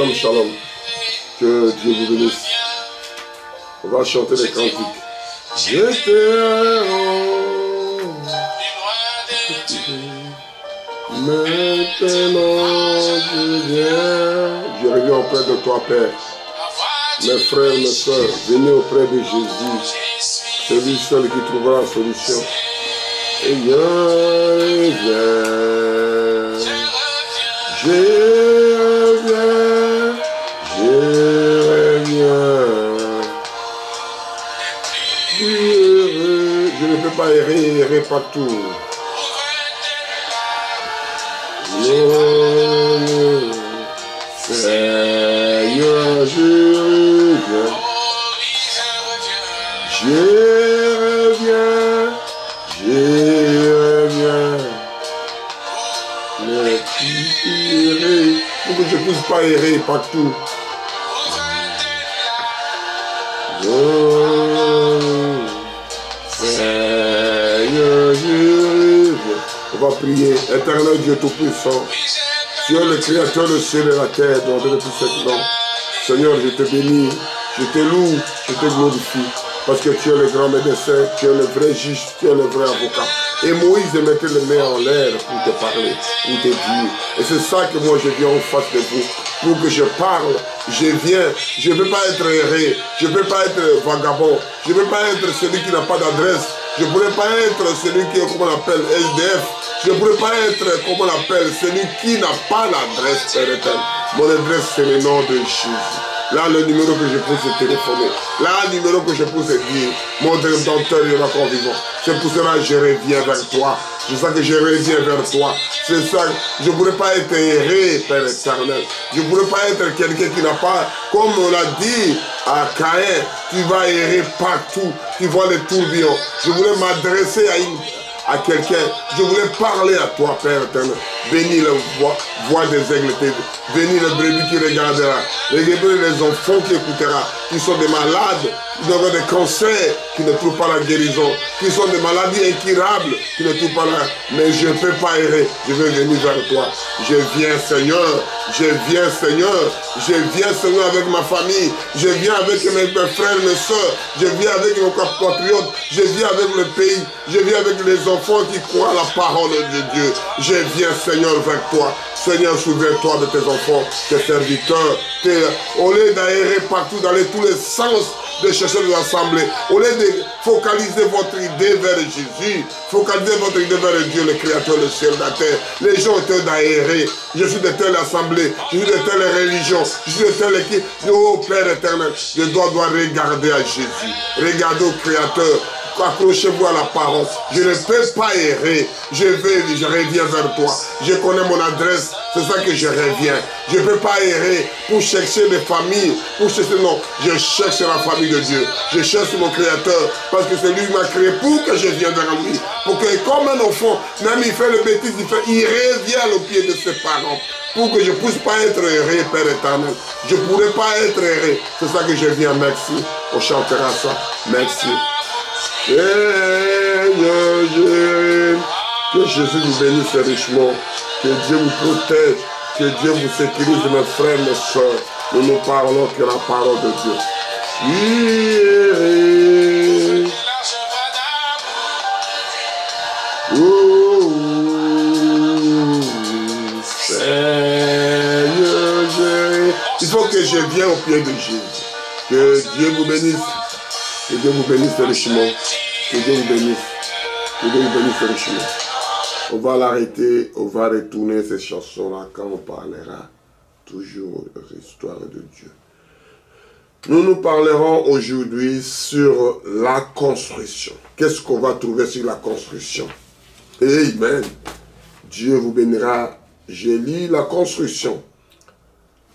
Shalom, shalom. Que Dieu vous bénisse. On va chanter les cantiques. Je te rends. Maintenant je viens. Je reviens auprès de toi, Père. Mes frères, mes soeurs, venez auprès de Jésus. C'est lui seul qui trouvera la solution. Et je reviens. Je reviens. Je ne peux pas errer partout. Non, Seigneur, je reviens. Je reviens. Pour que je ne puisse pas errer partout. Non, Seigneur, je reviens. On va prier. Éternel Dieu Tout-Puissant, tu es le Créateur du ciel et de la terre, dont de tout ce nom. Seigneur, je te bénis, je te loue, je te glorifie. Parce que tu es le grand médecin, tu es le vrai juge, tu es le vrai avocat. Et Moïse mettait le nez en l'air pour te parler, pour te dire. Et c'est ça que moi je viens en face de vous. Pour que je parle, je viens. Je ne veux pas être erré, je ne veux pas être vagabond, je ne veux pas être celui qui n'a pas d'adresse. Je ne pourrais pas être celui qui est, comme on appelle, SDF. Je ne pourrais pas être, comme on appelle, celui qui n'a pas l'adresse, Père éternel. Mon adresse, c'est le nom de Jésus. Là, le numéro que je peux se téléphoner. Là, le numéro que je peux se dire. Mon rédempteur est encore vivant. C'est pour cela que je reviens vers toi. C'est ça que je reviens vers toi. C'est ça. Je ne pourrais pas être erré, Père éternel. Je ne pourrais pas être quelqu'un qui n'a pas, comme on l'a dit à Caïn, tu vas errer partout. Tu vois les tourbillons. Je voulais m'adresser à quelqu'un. Je voulais parler à toi, Père éternel. Bénis la voix des aigles, bénis le brebis qui regardera, les enfants qui écoutera, qui sont des malades, qui ont des cancers, qui ne trouvent pas la guérison, qui sont des maladies incurables, qui ne trouvent pas la... Mais je ne peux pas errer, je vais venir vers toi. Je viens, Seigneur, je viens, Seigneur, je viens, Seigneur, avec ma famille, je viens avec mes frères, mes soeurs, je viens avec mes compatriotes, je viens avec le pays, je viens avec les enfants qui croient la parole de Dieu. Je viens, Seigneur, vers toi. Seigneur, souviens-toi de tes enfants, tes serviteurs. Au lieu d'aérer partout dans tous les sens, de chercher de l'assemblée, au lieu de focaliser votre idée vers Jésus, focaliser votre idée vers Dieu, le Créateur, le ciel, la terre. Les gens étaient d'aérer. Je suis de telle assemblée, je suis de telle religion, je suis de telle équipe. Oh Père éternel, je dois regarder à Jésus, regarder au Créateur. Accrochez-vous à la parole. Je ne peux pas errer. Je reviens vers toi. Je connais mon adresse. C'est ça que je reviens. Je ne peux pas errer pour chercher des familles. Pour chercher, non. Je cherche la famille de Dieu. Je cherche mon Créateur. Parce que c'est lui qui m'a créé pour que je vienne vers lui. Pour que, comme un enfant, même il fait le bêtise, il revient au pied de ses parents. Pour que je ne puisse pas être erré, Père éternel. Je ne pourrais pas être erré. C'est ça que je viens. Merci. On chantera ça. Merci. Seigneur, que Jésus vous bénisse richement, que Dieu vous protège, que Dieu vous sécurise, mes frères, mes soeurs. Nous ne parlons que la parole de Dieu. Seigneur, il faut que je vienne au pied de Jésus. Que Dieu vous bénisse. Que Dieu vous bénisse richement. Que Dieu vous bénisse. Que Dieu vous bénisse richement. On va l'arrêter, on va retourner ces chansons-là quand on parlera toujours de l'histoire de Dieu. Nous parlerons aujourd'hui sur la construction. Qu'est-ce qu'on va trouver sur la construction? Amen. Dieu vous bénira. J'ai lu la construction.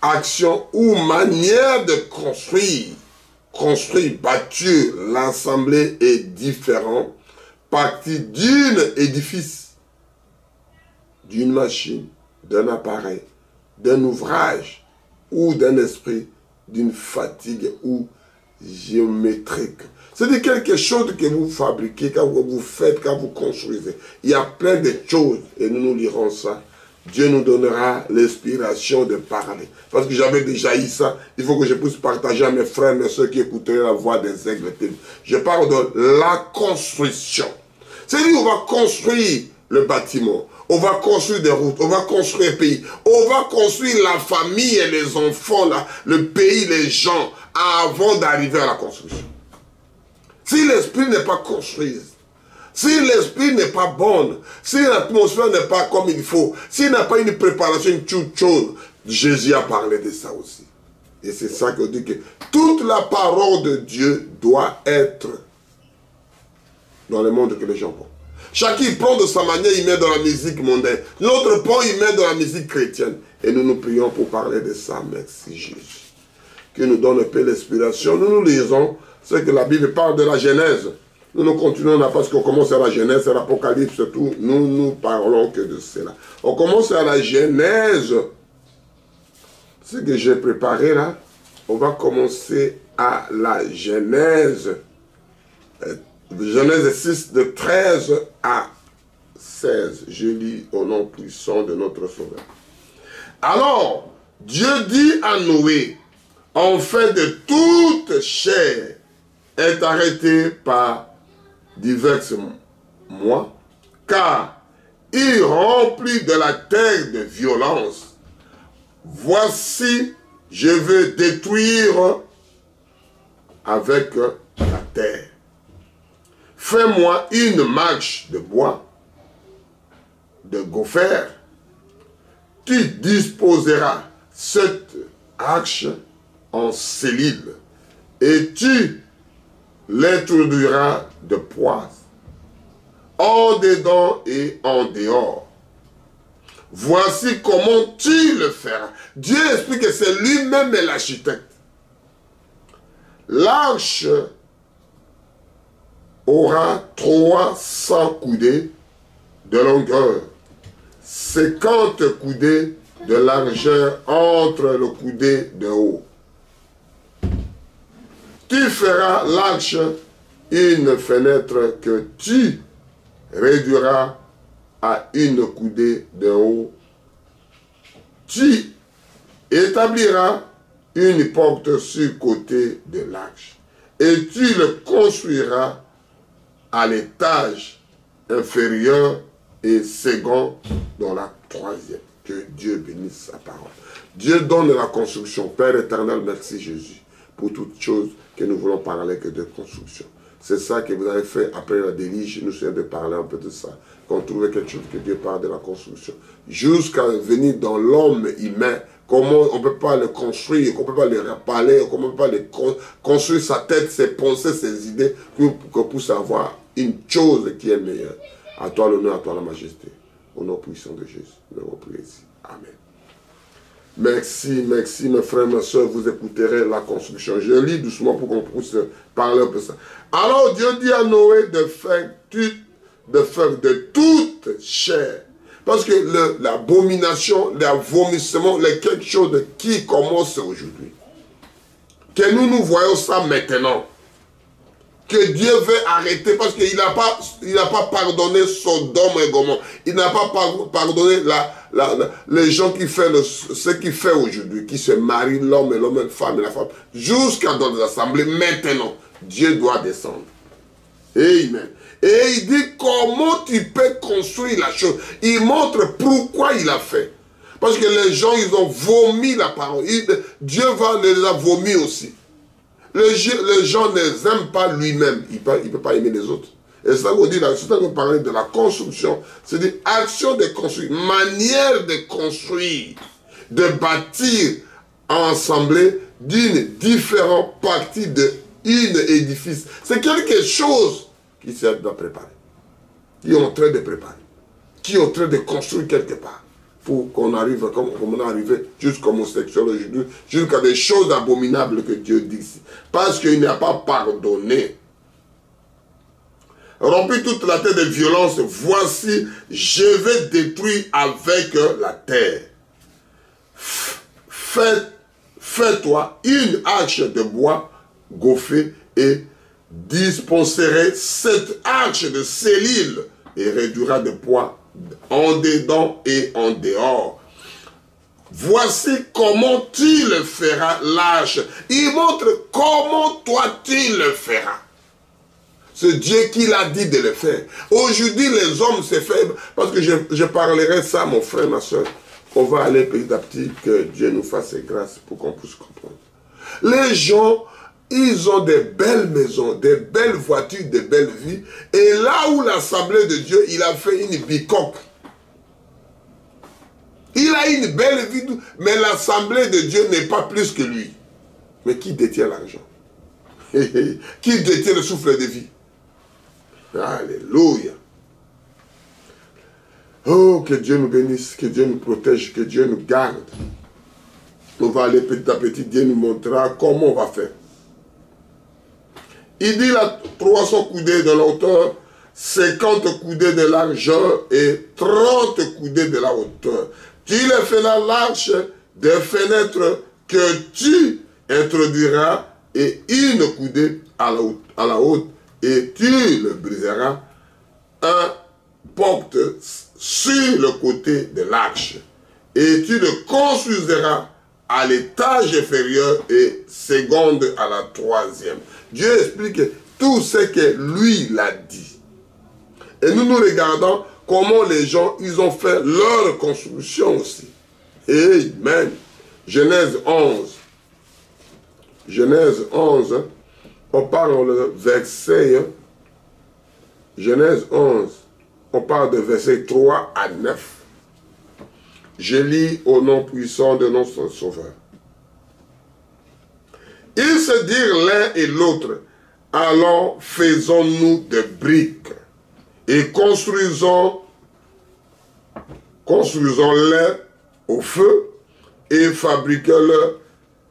Action ou manière de construire. Construit, bâtir, l'assemblée est différent, partie d'un édifice, d'une machine, d'un appareil, d'un ouvrage ou d'un esprit, d'une fatigue ou géométrique. C'est quelque chose que vous fabriquez, quand vous faites, quand vous construisez. Il y a plein de choses et nous lirons ça Dieu nous donnera l'inspiration de parler. Parce que j'avais déjà eu ça. Il faut que je puisse partager à mes frères, mes soeurs qui écouteraient la voix des aigles. Je parle de la construction. C'est-à-dire, on va construire le bâtiment. On va construire des routes. On va construire un pays. On va construire la famille et les enfants, là, le pays, les gens, avant d'arriver à la construction. Si l'esprit n'est pas construit, si l'esprit n'est pas bon, si l'atmosphère n'est pas comme il faut, s'il n'a pas une préparation, une toute chose, Jésus a parlé de ça aussi. Et c'est ça qu'on dit que toute la parole de Dieu doit être dans le monde que les gens prennent. Chacun prend de sa manière, il met dans la musique mondaine. L'autre prend, il met dans la musique chrétienne. Et nous nous prions pour parler de ça. Merci Jésus. Qui nous donne un peu l'inspiration. Nous lisons ce que la Bible parle de la Genèse. Nous continuons là parce qu'on commence à la Genèse, à l'Apocalypse, tout. Nous parlons que de cela. On commence à la Genèse. Ce que j'ai préparé là, on va commencer à la Genèse. Genèse 6, de 13 à 16. Je lis au nom puissant de notre Sauveur. Alors, Dieu dit à Noé, en fait de toute chair est arrêté par divers mois, car il remplit de la terre de violence. Voici, je veux détruire avec la terre. Fais-moi une marche de bois, de gopher. Tu disposeras cette arche en cellule et tu l'introduiras de poids en dedans et en dehors. Voici comment tu le feras. Dieu explique que c'est lui-même l'architecte. L'arche aura 300 coudées de longueur, 50 coudées de largeur entre le coudé de haut. Tu feras l'arche une fenêtre que tu réduiras à une coudée de haut. Tu établiras une porte sur le côté de l'arche et tu le construiras à l'étage inférieur et second dans la troisième. Que Dieu bénisse sa parole. Dieu donne la construction. Père éternel, merci Jésus pour toutes choses que nous voulons parler que de construction. C'est ça que vous avez fait après la délige. Nous sommes de parler un peu de ça. Qu'on trouve quelque chose que Dieu parle de la construction. Jusqu'à venir dans l'homme humain. Comment on ne peut pas le construire, qu'on ne peut pas le réparer, qu'on ne peut pas le construire sa tête, ses pensées, ses idées, pour puisse avoir une chose qui est meilleure. À toi l'honneur, à toi la majesté. Au nom puissant de Jésus, nous avons prié ici. Amen. Merci, merci mes frères, mes soeurs, vous écouterez la construction. Je lis doucement pour qu'on puisse parler un peu ça. Alors Dieu dit à Noé de faire de toute chair. Parce que l'abomination, le vomissement, c'est quelque chose qui commence aujourd'hui. Que nous voyons ça maintenant. Que Dieu veut arrêter parce qu'il n'a pas pardonné Sodome et Gomorrhe. Il n'a pas pardonné les gens qui font ce qu'il fait aujourd'hui, qui se marient, l'homme et l'homme, la femme et la femme, jusqu'à dans les assemblées. Maintenant, Dieu doit descendre. Amen. Et il dit comment tu peux construire la chose. Il montre pourquoi il a fait. Parce que les gens, ils ont vomi la parole. Dieu va les a vomi aussi. Les gens ne aiment pas lui-même. Il ne peut pas aimer les autres. Et ça vous dit, c'est ça que vous parlez de la construction. C'est-à-dire action de construire, manière de construire, de bâtir ensemble d'une différente partie d'un édifice. C'est quelque chose qui s'est préparé, qui est en train de préparer, qui est en train de construire quelque part. Pour qu'on arrive, comme on est arrivé jusqu'à homosexuel aujourd'hui, jusqu'à des choses abominables que Dieu dit ici. Parce qu'il n'a pas pardonné. Remplis toute la terre de violence, voici, je vais détruire avec la terre. Fais-toi une arche de bois gauffé et dispenserai cette arche de cellule et réduira de poids en dedans et en dehors. Voici comment tu le feras, l'arche. Il montre comment toi tu le feras. C'est Dieu qui l'a dit de le faire. Aujourd'hui, les hommes, c'est faible. Parce que je parlerai ça, mon frère, ma soeur. On va aller petit à petit, que Dieu nous fasse grâce pour qu'on puisse comprendre. Les gens, ils ont des belles maisons, des belles voitures, des belles vies. Et là où l'Assemblée de Dieu, il a fait une bicoque. Il a une belle vie, mais l'Assemblée de Dieu n'est pas plus que lui. Mais qui détient l'argent? Qui détient le souffle de vie? Alléluia. Oh, que Dieu nous bénisse, que Dieu nous protège, que Dieu nous garde. On va aller petit à petit, Dieu nous montrera comment on va faire. Il dit là 300 coudées de la hauteur, 50 coudées de largeur et 30 coudées de la hauteur. Tu les feras l'arche des fenêtres que tu introduiras et une coudée à la haute et tu le briseras un porte sur le côté de l'arche et tu le construiras à l'étage inférieur et seconde à la troisième. Dieu explique tout ce que lui l'a dit. Et nous regardons comment les gens, ils ont fait leur construction aussi. Amen. Genèse 11. Genèse 11. On parle le verset. Genèse 11. On parle de verset 3 à 9. Je lis au nom puissant de notre Sauveur. Ils se dirent l'un et l'autre, allons, faisons-nous des briques et construisons-les au feu et fabriquons-le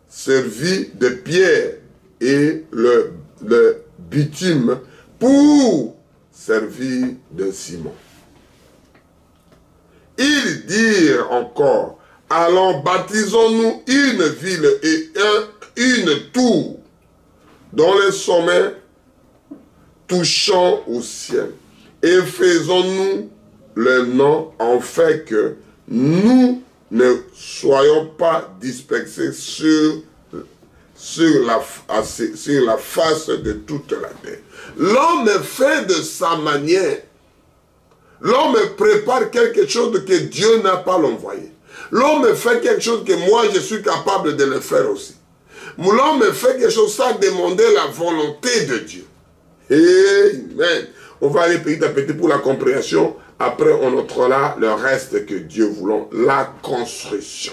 servi de pierre et le bitume pour servir de ciment. Ils dirent encore, allons, baptisons-nous une ville et une tour dont les sommets touchant au ciel. Et faisons-nous le nom en fait que nous ne soyons pas dispersés sur la face de toute la terre. L'homme fait de sa manière. L'homme prépare quelque chose que Dieu n'a pas envoyé. L'homme fait quelque chose que moi je suis capable de le faire aussi. L'homme fait quelque chose sans demander la volonté de Dieu. Amen. On va aller petit à petit pour la compréhension. Après, on notera le reste que Dieu voulant. La construction.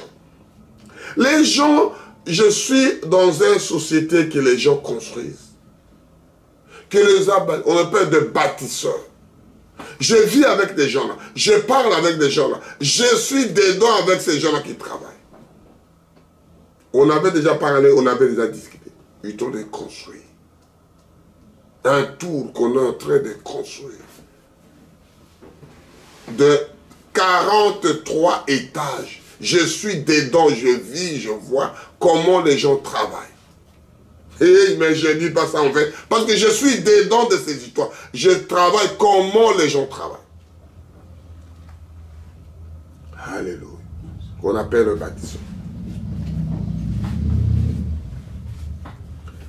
Les gens, je suis dans une société que les gens construisent. On appelle de bâtisseurs. Je vis avec des gens là. Je parle avec des gens là. Je suis dedans avec ces gens là qui travaillent. On avait déjà parlé, on avait déjà discuté. Ils ont construit. Un tour qu'on est en train de construire. De 43 étages. Je suis dedans, je vis, je vois comment les gens travaillent. Mais je ne dis pas ça en fait. Parce que je suis dedans de ces histoires. Je travaille comment les gens travaillent. Alléluia. Qu'on appelle le baptême.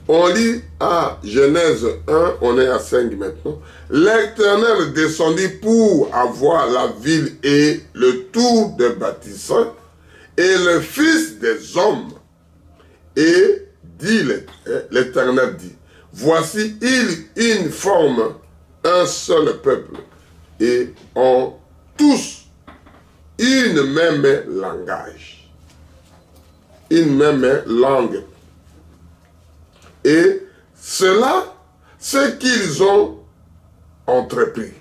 On lit à Genèse 1, on est à 5 maintenant. L'Éternel descendit pour avoir la ville et le tour des bâtisseurs et le fils des hommes. Et dit l'Éternel dit, voici ils forment un seul peuple et ont tous une même langage, une même langue. Et cela, c'est qu'ils ont entrepris.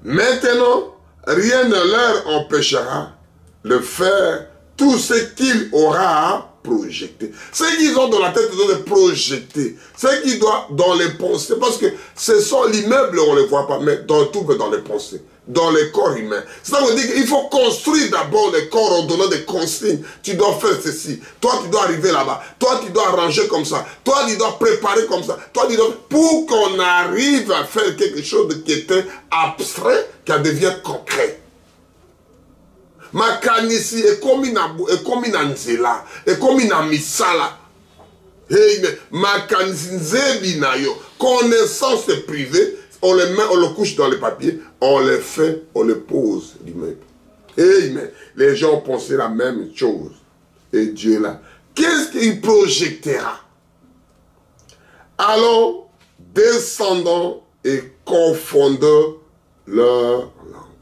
Maintenant, rien ne leur empêchera de faire tout ce qu'il aura projeter. Ce qu'ils ont dans la tête, ils doivent projeter. Ce qu'ils doivent dans les pensées, parce que ce sont l'immeuble, on ne le voit pas, mais dans tout, dans les pensées, dans les corps humains. Ça veut dire qu'il faut construire d'abord les corps en donnant des consignes. Tu dois faire ceci. Toi, tu dois arriver là-bas. Toi, tu dois arranger comme ça. Toi, tu dois préparer comme ça. Toi, tu dois... Pour qu'on arrive à faire quelque chose qui était abstrait, qui devient concret. Makanisi ekomina nzela, ekomina misala. Hey, makanisi nzebi na yo. Connaissance privée, on les met, on le couche dans les papiers, on les fait, on les pose l'immeuble. Hey, mais les gens pensaient la même chose. Et Dieu là, qu'est-ce qu'il projectera? Allons, descendons et confondons leur langue.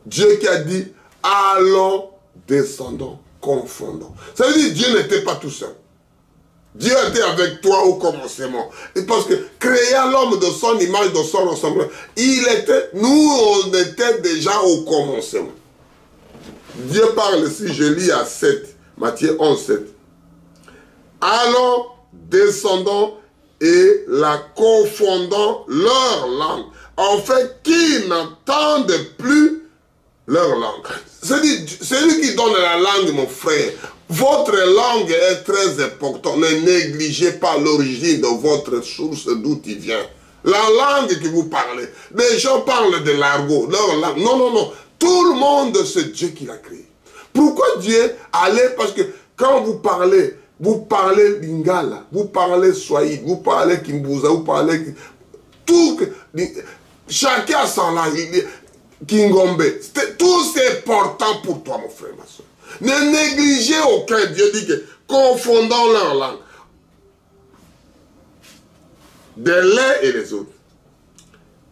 Dieu qui a dit, allons, descendons, confondons. Ça veut dire que Dieu n'était pas tout seul. Dieu était avec toi au commencement. Et parce que créa l'homme de son image, de son ressemblance, nous on était déjà au commencement. Dieu parle ici, je lis à 7, Matthieu 11, 7. Allons, descendons et la confondons leur langue, en fait qu'ils n'entendent plus leur langue. C'est lui qui donne la langue, mon frère. Votre langue est très importante. Ne négligez pas l'origine de votre source d'où il vient. La langue que vous parlez. Les gens parlent de l'argot, leur langue. Non, non, non. Tout le monde, c'est Dieu qui l'a créé. Pourquoi Dieu allait? Parce que quand vous parlez Lingala, vous parlez Swahili, vous parlez Kimbuza, vous parlez... Tout, chacun a son langue. Kingombe. Tout c'est important pour toi, mon frère, ma soeur. Ne négligez aucun. Dieu dit que confondant leur langue. De l'un et les autres.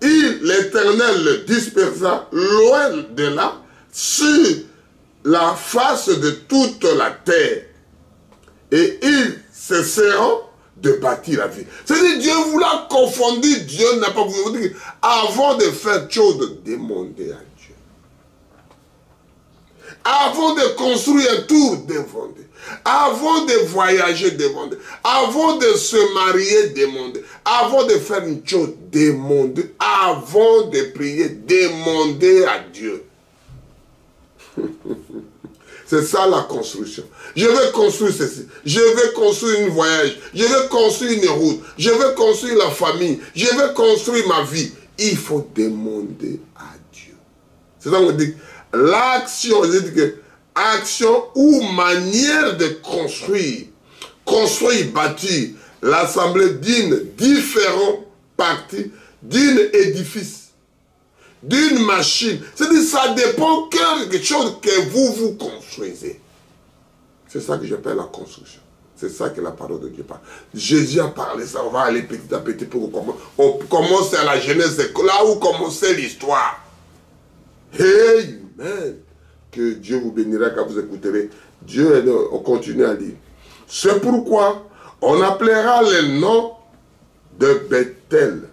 L'Éternel le dispersa loin de là, sur la face de toute la terre. Et ils cesseront de bâtir la vie. C'est-à-dire Dieu vous l'a confondu. Dieu n'a pas voulu. Avant de faire chose, demandez à Dieu. Avant de construire un tour, demandez. Avant de voyager, demandez. Avant de se marier, demandez. Avant de faire une chose, demandez. Avant de prier, demandez à Dieu. C'est ça la construction. Je vais construire ceci. Je vais construire un voyage. Je vais construire une route. Je vais construire la famille. Je vais construire ma vie. Il faut demander à Dieu. C'est ça qu'on dit. L'action, je dis que action ou manière de construire. Construire, bâtir l'assemblée d'une différente partie d'un édifice. D'une machine. C'est-à-dire ça dépend de quelque chose que vous construisez. C'est ça que j'appelle la construction. C'est ça que la parole de Dieu parle. Jésus a parlé ça. On va aller petit à petit pour on commence à la Genèse, là où commençait l'histoire. Amen. Que Dieu vous bénira quand vous écouterez. Dieu, on continue à lire. C'est pourquoi on appellera le nom de Bethel.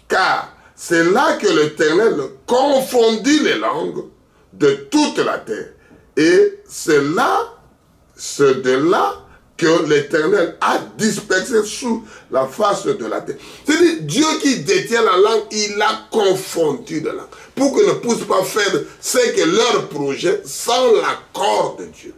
Car c'est là que l'Éternel confondit les langues de toute la terre. Et c'est de là que l'Éternel a dispersé sous la face de la terre. C'est-à-dire, Dieu qui détient la langue, il a confondu la langue. Pour qu'ils ne puissent pas faire ce que leur projet sans l'accord de Dieu.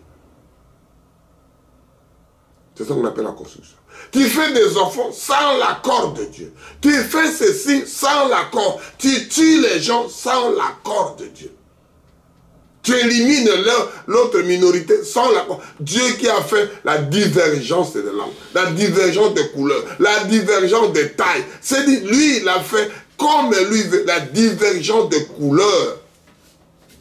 C'est ça qu'on appelle la construction. Tu fais des enfants sans l'accord de Dieu. Tu fais ceci sans l'accord. Tu tues les gens sans l'accord de Dieu. Tu élimines l'autre minorité sans l'accord. Dieu qui a fait la divergence de langue, la divergence de couleurs, la divergence de taille. C'est dit, lui, il a fait comme lui veut, la divergence de couleurs.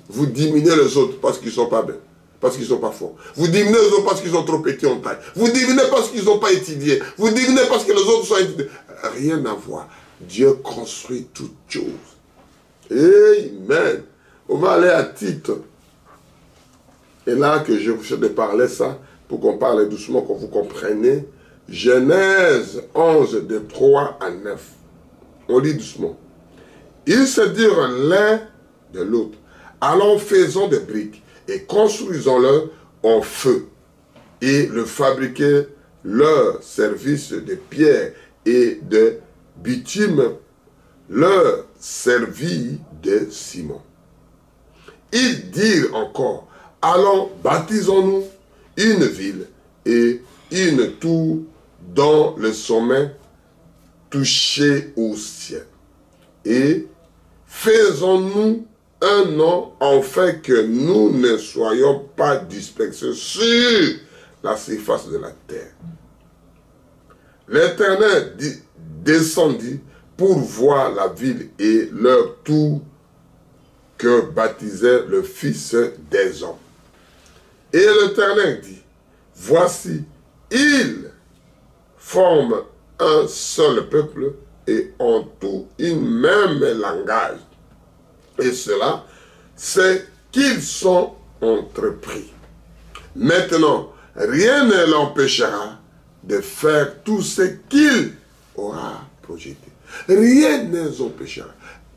Vous diminuez les autres parce qu'ils ne sont pas bons. Parce qu'ils ne sont pas forts. Vous diminuez les autres parce qu'ils sont trop petits en taille. Vous diminuez parce qu'ils n'ont pas étudié. Vous diminuez parce que les autres sont étudiés. Rien à voir. Dieu construit toutes choses. Amen. On va aller à Tite. Et là que je vous de parler ça, pour qu'on parle doucement, que vous compreniez. Genèse 11, de 3 à 9. On lit doucement. Ils se dirent l'un de l'autre. Allons, faisons des briques et construisons-le en feu. et le fabriquaient leur service de pierre et de bitume leur servit de ciment. Ils dirent encore, allons, baptisons-nous une ville et une tour dont le sommet touché au ciel. Et faisons-nous un nom, afin que nous ne soyons pas dispersés sur la surface de la terre. L'Éternel descendit pour voir la ville et leur tour que baptisait le Fils des hommes. Et l'Éternel dit, voici, ils forment un seul peuple et ont tout une même langage. Et cela, c'est qu'ils sont entrepris. Maintenant, rien ne l'empêchera de faire tout ce qu'il aura projeté. Rien ne les empêchera.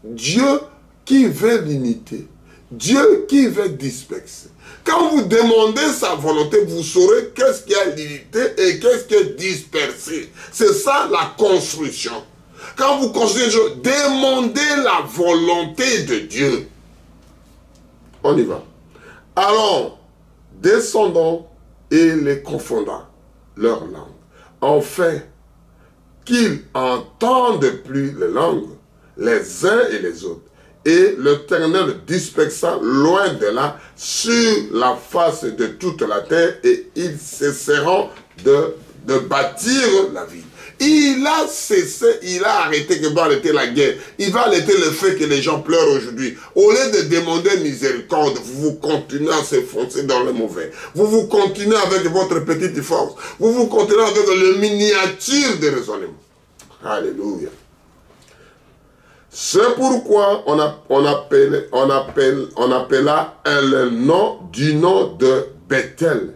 Dieu qui veut l'unité, Dieu qui veut disperser. Quand vous demandez sa volonté, vous saurez qu'est-ce qui est l'unité et qu'est-ce qui est dispersé. C'est ça la construction. Quand vous construisez, demandez la volonté de Dieu. On y va. Alors, descendons et les confondons leur langue. Enfin, qu'ils entendent plus les langues, les uns et les autres. Et l'Éternel dispersa loin de là, sur la face de toute la terre, et ils cesseront de bâtir la ville. Il a cessé, il a arrêté qu'il va arrêter la guerre. Il va arrêter le fait que les gens pleurent aujourd'hui. Au lieu de demander miséricorde, vous continuez à s'enfoncer dans le mauvais. Vous continuez avec votre petite force. Vous continuez avec le miniature de raisonnement. Alléluia. C'est pourquoi on appela le nom du nom de Bethel.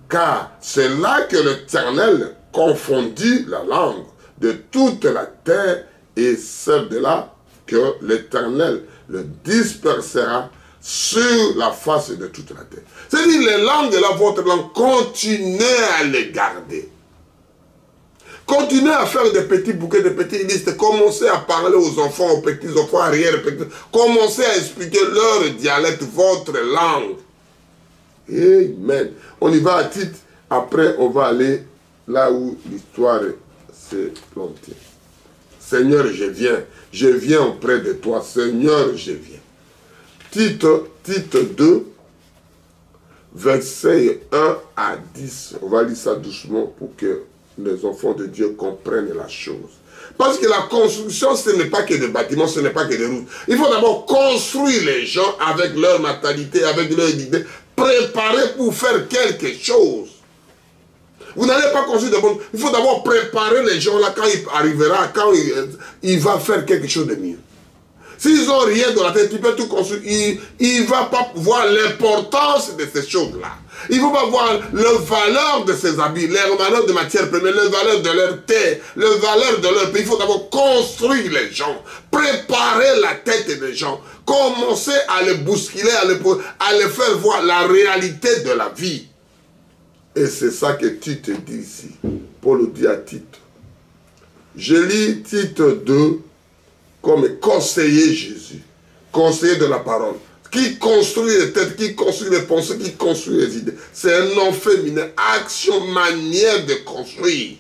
Car c'est là que l'Éternel confondit la langue de toute la terre, et c'est de là que l'Éternel le dispersera sur la face de toute la terre. C'est-à-dire, les langues de votre langue, continuez à les garder. Continuez à faire des petits bouquets, des petites listes. Commencez à parler aux enfants, aux petits-enfants, arrière-petits. Commencez à expliquer leur dialecte, votre langue. Amen. On y va à titre. Après, on va aller là où l'histoire s'est plantée. Seigneur, je viens. Je viens auprès de toi. Seigneur, je viens. Titre 2, versets 1 à 10. On va lire ça doucement pour que les enfants de Dieu comprennent la chose. Parce que la construction, ce n'est pas que des bâtiments, ce n'est pas que des routes. Il faut d'abord construire les gens avec leur mentalité, avec leur idée, préparer pour faire quelque chose. Vous n'allez pas construire de bon. Il faut d'abord préparer les gens là quand il arrivera, quand il va faire quelque chose de mieux. S'ils n'ont rien dans la tête, tu peux tout construire. Il ne va pas voir l'importance de ces choses-là. Il ne faut pas voir la valeur de ses habits, la valeur de matière première, la valeur de leur terre, la valeur de leur pays. Il faut d'abord construire les gens, préparer la tête des gens, commencer à les bousculer, à les faire voir la réalité de la vie. Et c'est ça que Tite dit ici. Paul dit à Tite. Je lis Tite 2 comme conseiller Jésus, conseiller de la parole, qui construit les têtes, qui construit les pensées, qui construit les idées. C'est un nom féminin, action, manière de construire.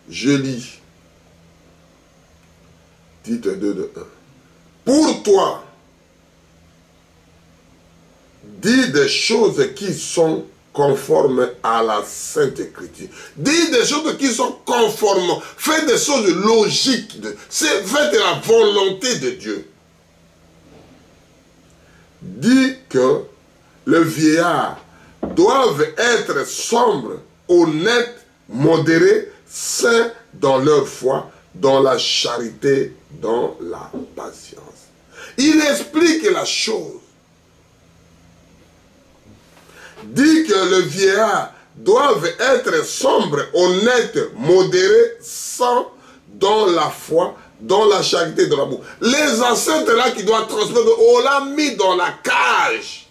Je lis Tite 2 de 1. Pour toi, dis des choses qui sont conformes à la Sainte Écriture. Dis des choses qui sont conformes. Fais des choses logiques. Faites la volonté de Dieu. Dis que le vieillard doivent être sombres, honnêtes, modérés, saints dans leur foi, dans la charité, dans la patience. Il explique la chose. Dit que le vieillard doivent être sombres, honnêtes, modérés, saints dans la foi, dans la charité, dans l'amour. Les ancêtres là qui doivent transmettre, on l'a mis dans la cage.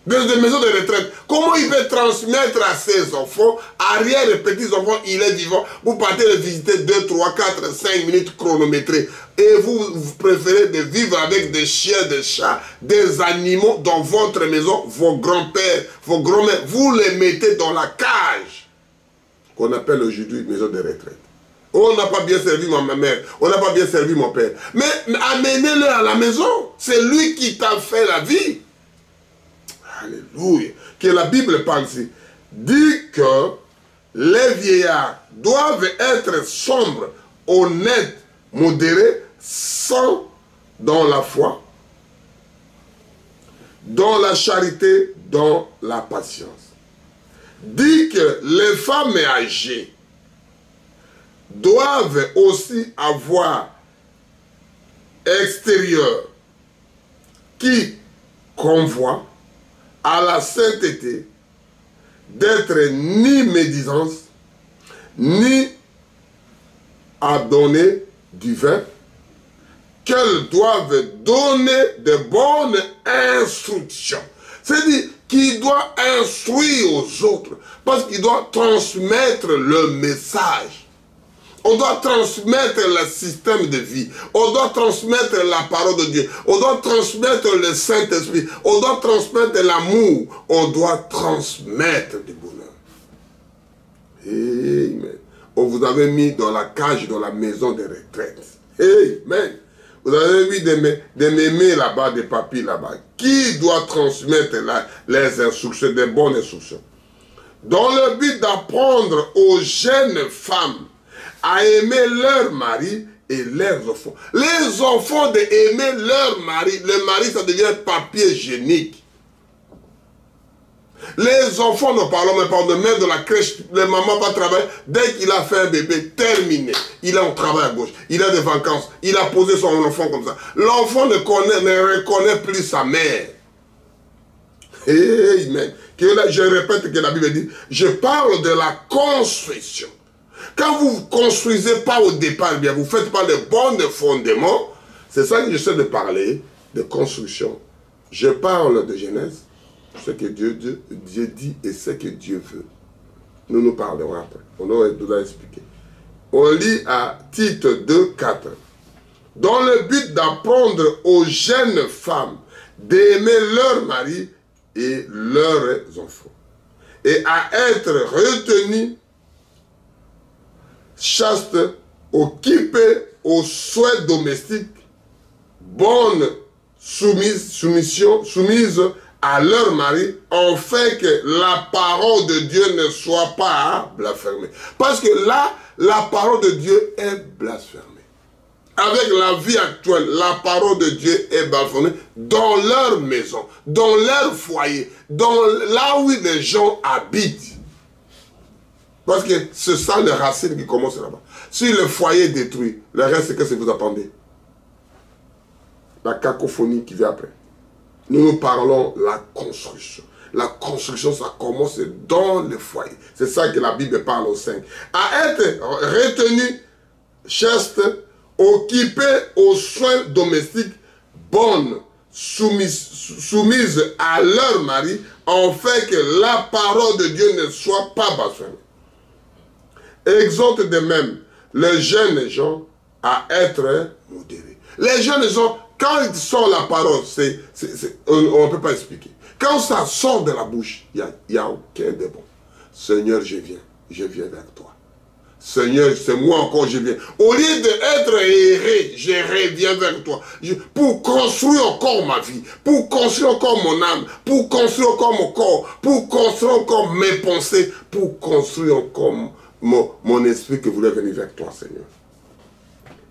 des maisons de retraite. Comment il peut transmettre à ses enfants, arrière et petits-enfants, il est vivant, vous partez le visiter 2, 3, 4, 5 minutes chronométrées. Et vous préférez de vivre avec des chiens, des chats, des animaux dans votre maison, vos grands-pères, vos grands-mères, vous les mettez dans la cage, qu'on appelle aujourd'hui maison de retraite. On n'a pas bien servi ma mère, on n'a pas bien servi mon père. Mais amenez-le à la maison, c'est lui qui t'a fait la vie. Alléluia. Que la Bible parle ici. Dit que les vieillards doivent être sombres, honnêtes, modérés, sans dans la foi, dans la charité, dans la patience. Dit que les femmes âgées doivent aussi avoir extérieur qui convoie à la sainteté, d'être ni médisance, ni à donner du vin, qu'elles doivent donner de bonnes instructions. C'est-à-dire qu'il doit instruire aux autres, parce qu'il doit transmettre le message. On doit transmettre le système de vie. On doit transmettre la parole de Dieu. On doit transmettre le Saint-Esprit. On doit transmettre l'amour. On doit transmettre du bonheur. Amen. On vous avait mis dans la cage, dans la maison de retraite. Amen. Vous avez mis des mémés là-bas, des papis là-bas. Qui doit transmettre les instructions, des bonnes instructions? Dans le but d'apprendre aux jeunes femmes à aimer leur mari et leurs enfants. Les enfants d'aimer leur mari. Le mari, ça devient papier hygiénique. Les enfants, ne parlons même pas de mettre de la crèche. Les mamans pas travailler. Dès qu'il a fait un bébé, terminé. Il est en travail à gauche. Il a des vacances. Il a posé son enfant comme ça. L'enfant ne reconnaît plus sa mère. Amen. Je répète que la Bible dit, je parle de la construction. Quand vous ne construisez pas au départ, bien, vous ne faites pas les bons fondements, c'est ça que j'essaie de parler, de construction. Je parle de Genèse, ce que Dieu dit et ce que Dieu veut. Nous parlerons après. On doit expliquer. On lit à Tite 2, 4. Dans le but d'apprendre aux jeunes femmes d'aimer leur mari et leurs enfants, et à être retenues chaste, occupée aux souhaits domestiques, bonne soumise à leur mari, afin que la parole de Dieu ne soit pas blasphémée. Parce que là, la parole de Dieu est blasphémée. Avec la vie actuelle, la parole de Dieu est blasphémée dans leur maison, dans leur foyer, là où les gens habitent. Parce que c'est ça les racines qui commencent là-bas. Si le foyer est détruit, le reste, qu'est-ce que vous attendez? La cacophonie qui vient après. Nous parlons de la construction. La construction, ça commence dans le foyer. C'est ça que la Bible parle au 5. À être retenu, chaste, occupé aux soins domestiques, bonne, soumise à leur mari, afin que la parole de Dieu ne soit pas blasphémée. Exhorte de même les jeunes gens à être modérés. Les jeunes gens, quand ils sortent la parole, on ne peut pas expliquer. Quand ça sort de la bouche, il n'y a aucun de bon. Seigneur, je viens vers toi. Seigneur, c'est moi encore, je viens. Au lieu d'être erré, je reviens vers toi. Pour construire encore ma vie, pour construire encore mon âme, pour construire encore mon corps, pour construire encore mes pensées, pour construire encore mon esprit que voulait venir vers toi, Seigneur.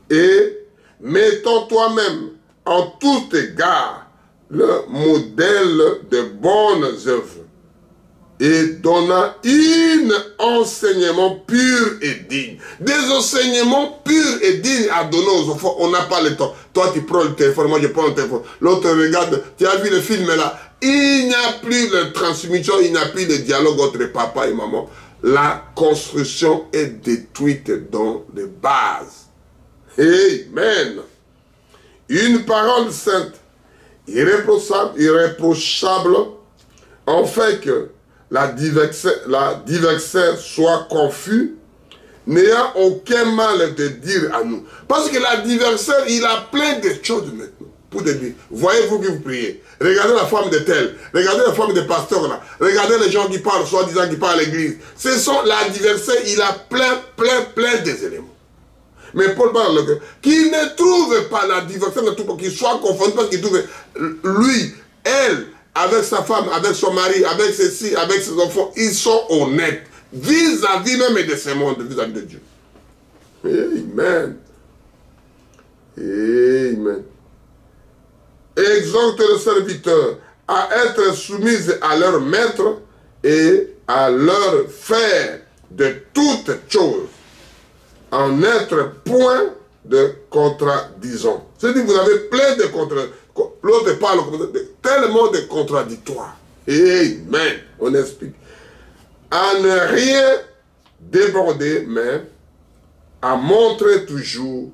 Et mettons toi-même en tout égard le modèle de bonnes œuvres et donnant un enseignement pur et digne. Des enseignements purs et dignes à donner aux enfants, on n'a pas le temps. Toi, tu prends le téléphone, moi je prends le téléphone. L'autre regarde, tu as vu le film là. Il n'y a plus de transmission, il n'y a plus de dialogue entre papa et maman. La construction est détruite dans les bases. Amen. Une parole sainte, irréprochable, en fait que l'adversaire soit confus, n'ayant aucun mal de dire à nous. Parce que l'adversaire, il a plein de choses maintenant. Pour te dire, voyez-vous que vous priez. Regardez la femme de tel. Regardez la femme de pasteur là. Regardez les gens qui parlent, soi-disant qui parlent à l'église. Ce sont l'adversaire, il a plein des éléments. Mais Paul parle qu'il ne trouve pas l'adversaire, qu'il soit confondu parce qu'il trouve lui, elle, avec sa femme, avec son mari, avec ceci, avec ses enfants, ils sont honnêtes. Vis-à-vis même de ce monde, vis-à-vis de Dieu. Amen. Amen. Exhorte le serviteur à être soumise à leur maître et à leur faire de toutes choses, en être point de contradiction. C'est-à-dire que vous avez plein de contradictions. L'autre parle tellement de contradictoires. Amen. On explique. À ne rien déborder, mais à montrer toujours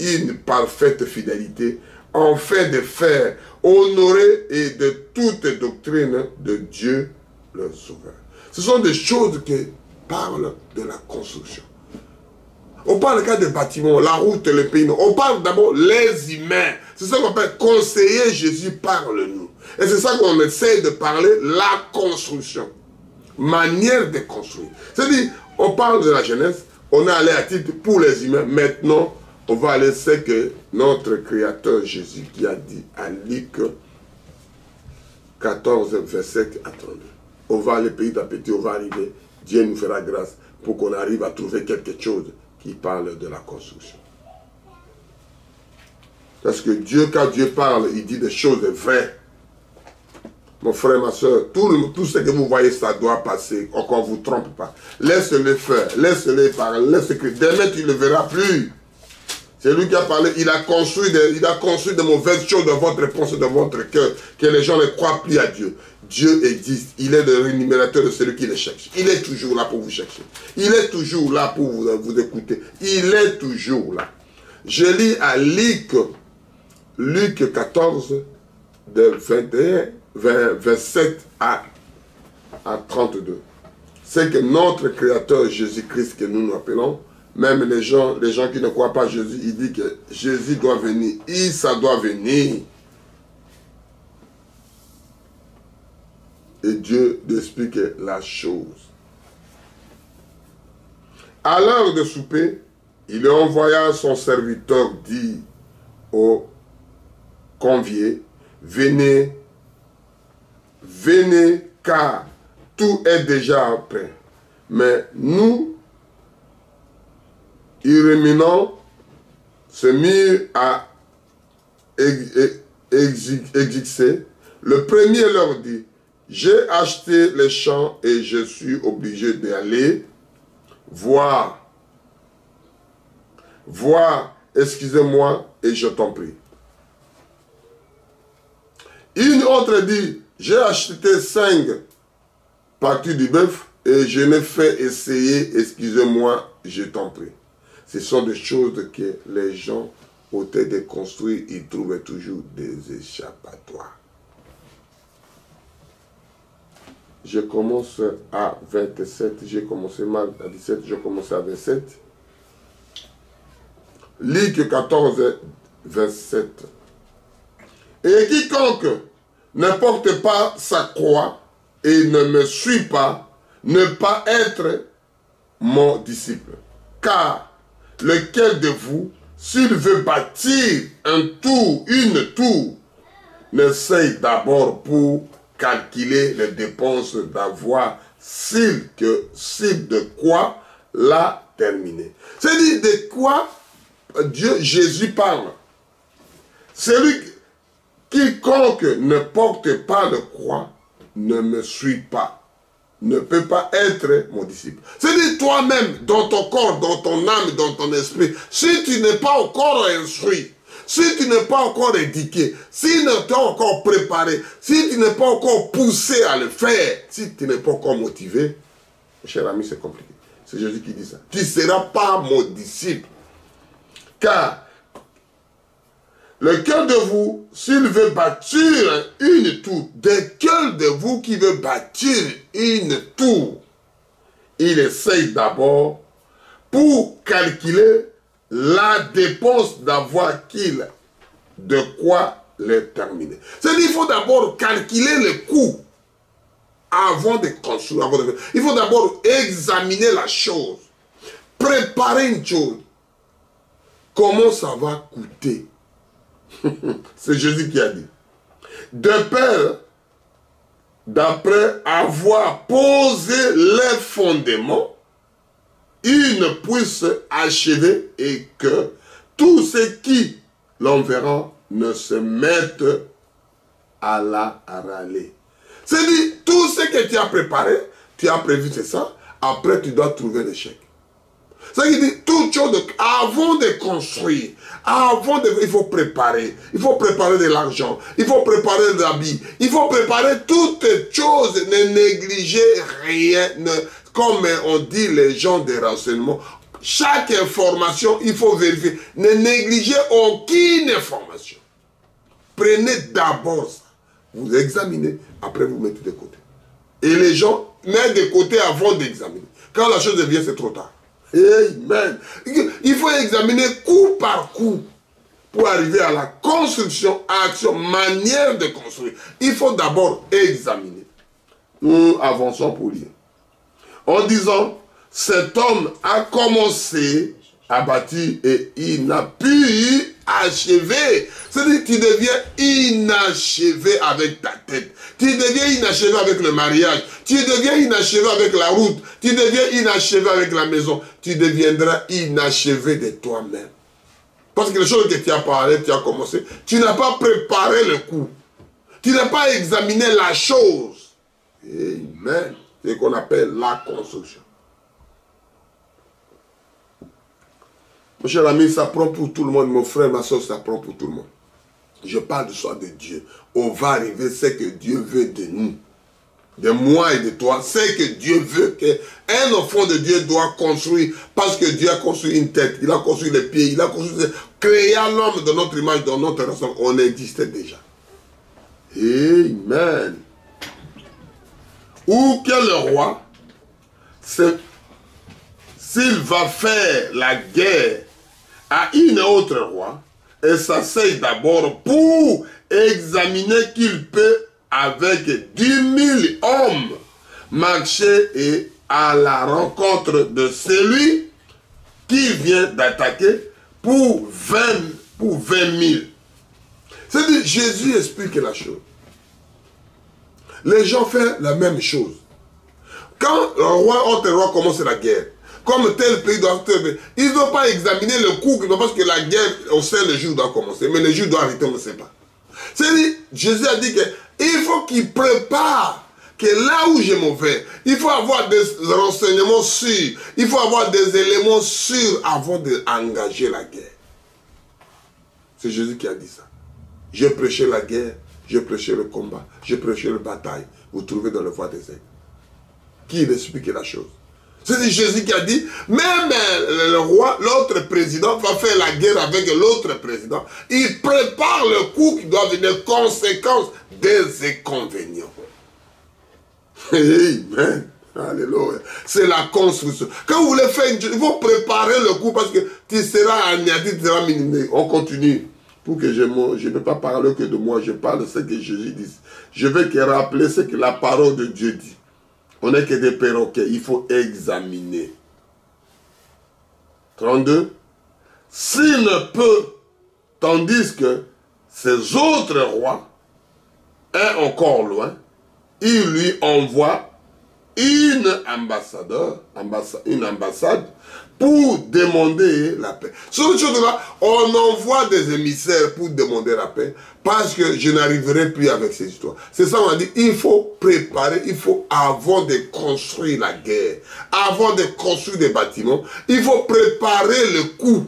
une parfaite fidélité, en fait de faire honorer et de toute doctrine de Dieu le Sauveur. Ce sont des choses qui parlent de la construction. On parle cas de bâtiments, la route, le pays. On parle d'abord les humains. C'est ça qu'on appelle conseiller Jésus, parle-nous. Et c'est ça qu'on essaie de parler, la construction. Manière de construire. C'est-à-dire, on parle de la jeunesse, on est allé à titre pour les humains. Maintenant, on va aller, c'est que notre Créateur Jésus qui a dit à Luc 14, verset à 32. On va aller petit à petit, on va arriver. Dieu nous fera grâce pour qu'on arrive à trouver quelque chose qui parle de la construction. Parce que Dieu, quand Dieu parle, il dit des choses vraies. Mon frère, ma soeur, tout ce que vous voyez, ça doit passer. Encore, ne vous trompe pas. Laisse-le faire, laisse-le parler, laisse-le écrire. Demain, tu ne le verras plus. C'est lui qui a parlé, il a construit de mauvaises choses dans votre pensée, dans votre cœur, que les gens ne croient plus à Dieu. Dieu existe, il est le rémunérateur de celui qui le cherche. Il est toujours là pour vous chercher. Il est toujours là pour vous écouter. Il est toujours là. Je lis à Luc 14, de 27 à 32. C'est que notre Créateur Jésus-Christ que nous appelons, même les gens qui ne croient pas Jésus, il dit que Jésus doit venir. Ça doit venir. Et Dieu explique la chose. À l'heure de souper, il envoya son serviteur dire aux conviés, venez, car tout est déjà prêt. Mais nous, Iréminant se mirent à exercer. Le premier leur dit, j'ai acheté les champs et je suis obligé d'aller voir, excusez-moi, et je t'en prie. Une autre dit, j'ai acheté 5 parties du bœuf et je l'ai fait essayer, excusez-moi, je t'en prie. Ce sont des choses que les gens, au lieu de construire, ils trouvent toujours des échappatoires. Je commence à 27, j'ai commencé mal à 17, je commence à 27. Luc 14, 27. Et quiconque ne porte pas sa croix et ne me suit pas, ne pas être mon disciple. Car lequel de vous, s'il veut bâtir une tour, n'essaye d'abord pour calculer les dépenses d'avoir s'il de quoi la terminer. C'est-à-dire de quoi Jésus parle. Celui quiconque ne porte pas de croix ne me suit pas. Ne peut pas être mon disciple. C'est-à-dire toi-même, dans ton corps, dans ton âme, dans ton esprit, si tu n'es pas encore instruit, si tu n'es pas encore éduqué, si tu n'es pas encore préparé, si tu n'es pas encore poussé à le faire, si tu n'es pas encore motivé, cher ami, c'est compliqué. C'est Jésus qui dit ça. Tu ne seras pas mon disciple. Car lequel de vous, s'il veut bâtir une tour, lequel de vous qui veut bâtir une tour, il essaye d'abord pour calculer la dépense d'avoir qu'il de quoi les terminer. C'est-à-dire qu'il faut d'abord calculer le coût avant de construire. Il faut d'abord examiner la chose, préparer une chose. Comment ça va coûter? C'est Jésus qui a dit. De peur, d'après avoir posé les fondements, il ne puisse achever et que tous ceux qui l'en verront ne se mettent à la râler. C'est-à-dire, tout ce que tu as préparé, tu as prévu, c'est ça. Après, tu dois trouver le chèque. C'est-à-dire, toute chose, avant de construire, il faut préparer. Il faut préparer de l'argent. Il faut préparer de l'habit. Il faut préparer toutes choses. Ne négligez rien. Comme on dit les gens des renseignements, chaque information, il faut vérifier. Ne négligez aucune information. Prenez d'abord ça. Vous examinez, après vous mettez de côté. Et les gens mettent de côté avant d'examiner. Quand la chose devient, c'est trop tard. Amen. Il faut examiner coup par coup pour arriver à la construction, action, manière de construire. Il faut d'abord examiner. Nous avançons pour lire. En disant, cet homme a commencé à bâtir et il n'a pu achever. C'est-à-dire que tu deviens inachevé avec ta tête. Tu deviens inachevé avec le mariage. Tu deviens inachevé avec la route. Tu deviens inachevé avec la maison. Tu deviendras inachevé de toi-même. Parce que les choses que tu as parlé, tu as commencé, tu n'as pas préparé le coup. Tu n'as pas examiné la chose. Amen. C'est ce qu'on appelle la construction. Mon cher ami, ça prend pour tout le monde. Mon frère, ma soeur, ça prend pour tout le monde. Je parle de soi de Dieu. On va arriver ce que Dieu veut de nous. De moi et de toi. C'est que Dieu veut qu'un enfant de Dieu doit construire. Parce que Dieu a construit une tête. Il a construit les pieds. Il a construit... Créa l'homme de notre image, dans notre ressemblance. On existait déjà. Amen. Ou que le roi, s'il va faire la guerre à une autre roi, et s'asseye d'abord pour examiner qu'il peut, avec 10 000 hommes, marcher et à la rencontre de celui qui vient d'attaquer pour 20 000. C'est-à-dire, Jésus explique la chose. Les gens font la même chose. Quand le roi, autre roi commence la guerre, comme tel pays doit... Ils ne vont pas examiner le coup, parce que la guerre, on sait le jour doit commencer, mais le jour doit arrêter, on ne sait pas. C'est-à-dire, Jésus a dit qu'il faut qu'il prépare, que là où je m'en vais, il faut avoir des renseignements sûrs, il faut avoir des éléments sûrs avant d'engager la guerre. C'est Jésus qui a dit ça. Je prêchais la guerre, je prêchais le combat, je prêchais la bataille. Vous trouvez dans le voie des aigles. Qui explique la chose? C'est Jésus qui a dit, même le roi, l'autre président, va faire la guerre avec l'autre président. Il prépare le coup qui doit venir, conséquence des inconvénients. Amen. Alléluia. C'est la construction. Quand vous voulez faire une chose, il faut préparer le coup parce que tu seras anéanti, tu seras minimé. On continue. Pour que je ne peux pas parler que de moi, je parle de ce que Jésus dit. Je veux que rappeler ce que la parole de Dieu dit. On n'est que des perroquets, il faut examiner. 32. S'il ne peut, tandis que ces autres rois, un encore loin, il lui envoie une ambassade pour demander la paix. Sur cette chose-là, on envoie des émissaires pour demander la paix parce que je n'arriverai plus avec ces histoires. C'est ça, on a dit, il faut préparer, il faut, avant de construire la guerre, avant de construire des bâtiments, il faut préparer le coup.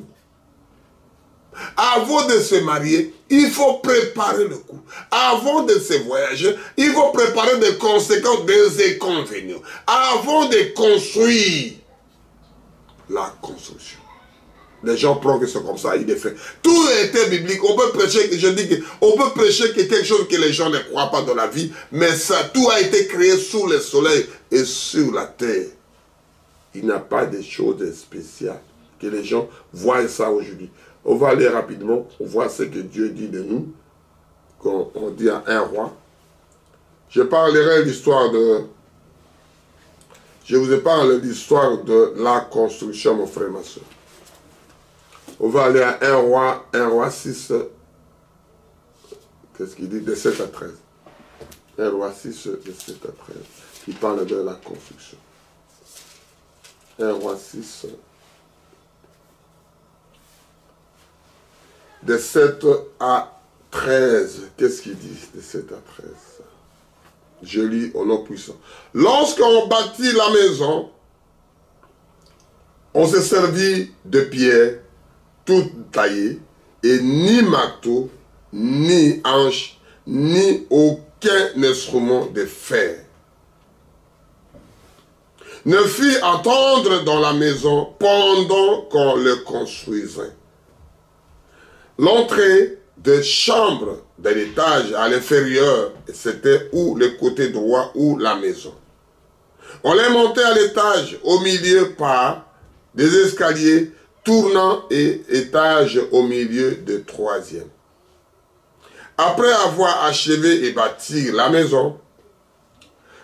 Avant de se marier, il faut préparer le coup. Avant de se voyager, il faut préparer des conséquences, des inconvénients. Avant de construire la construction. Les gens prennent que c'est comme ça, il est fait. Tout était biblique. On peut prêcher, je dis que on peut prêcher que quelque chose que les gens ne croient pas dans la vie, mais ça, tout a été créé sous le soleil et sur la terre. Il n'y a pas de choses spéciales que les gens voient ça aujourd'hui. On va aller rapidement, on voit ce que Dieu dit de nous, quand on dit à un roi. Je parlerai l'histoire de... Je vous ai parlé de l'histoire de la construction, mon frère, ma soeur. On va aller à 1 roi 6, qu'est-ce qu'il dit? De 7 à 13. 1 roi 6, de 7 à 13, qui parle de la construction. 1 roi 6, de 7 à 13. Qu'est-ce qu'il dit de 7 à 13? Je lis au nom puissant. Lorsqu'on bâtit la maison, on se servit de pierre toute taillée, et ni marteau, ni hanche, ni aucun instrument de fer ne fit entendre dans la maison pendant qu'on le construisait. L'entrée de chambre de l'étage à l'inférieur, c'était ou le côté droit ou la maison. On les montait à l'étage au milieu par des escaliers tournant et étage au milieu de troisième. Après avoir achevé et bâti la maison,